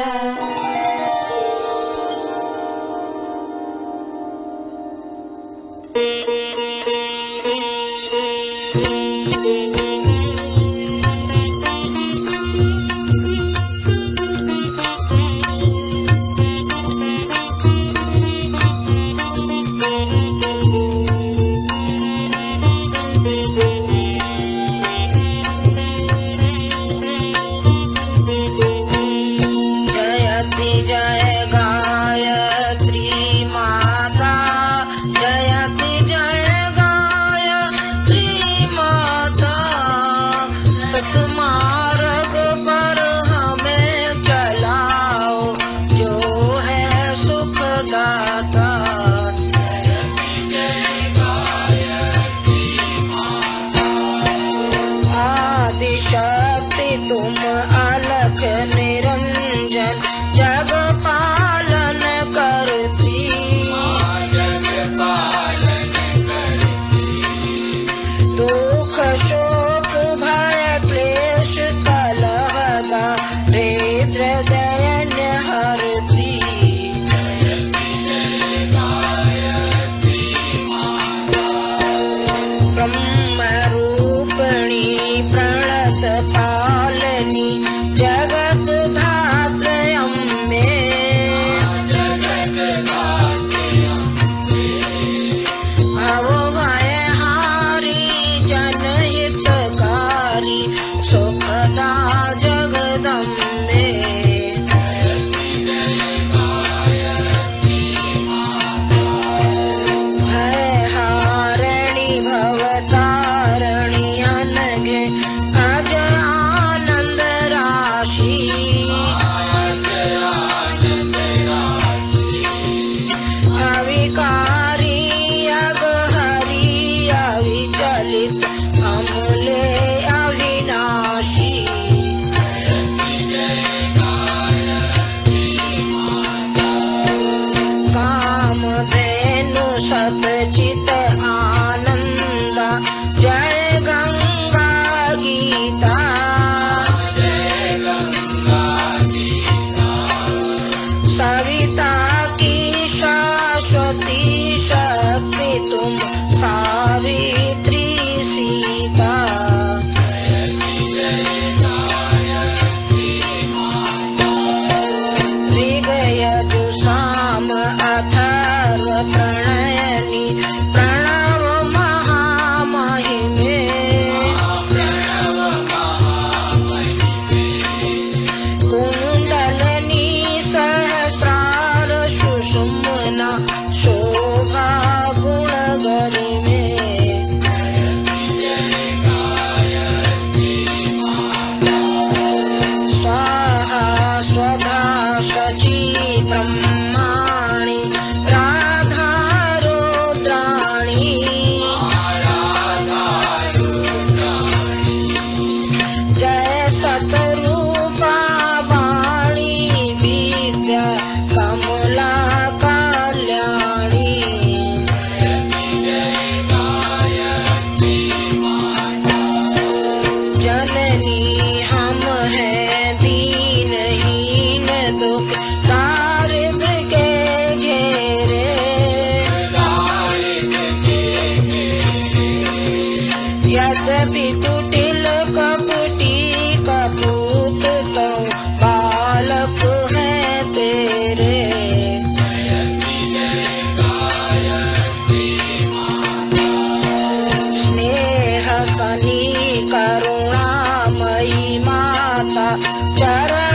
चरण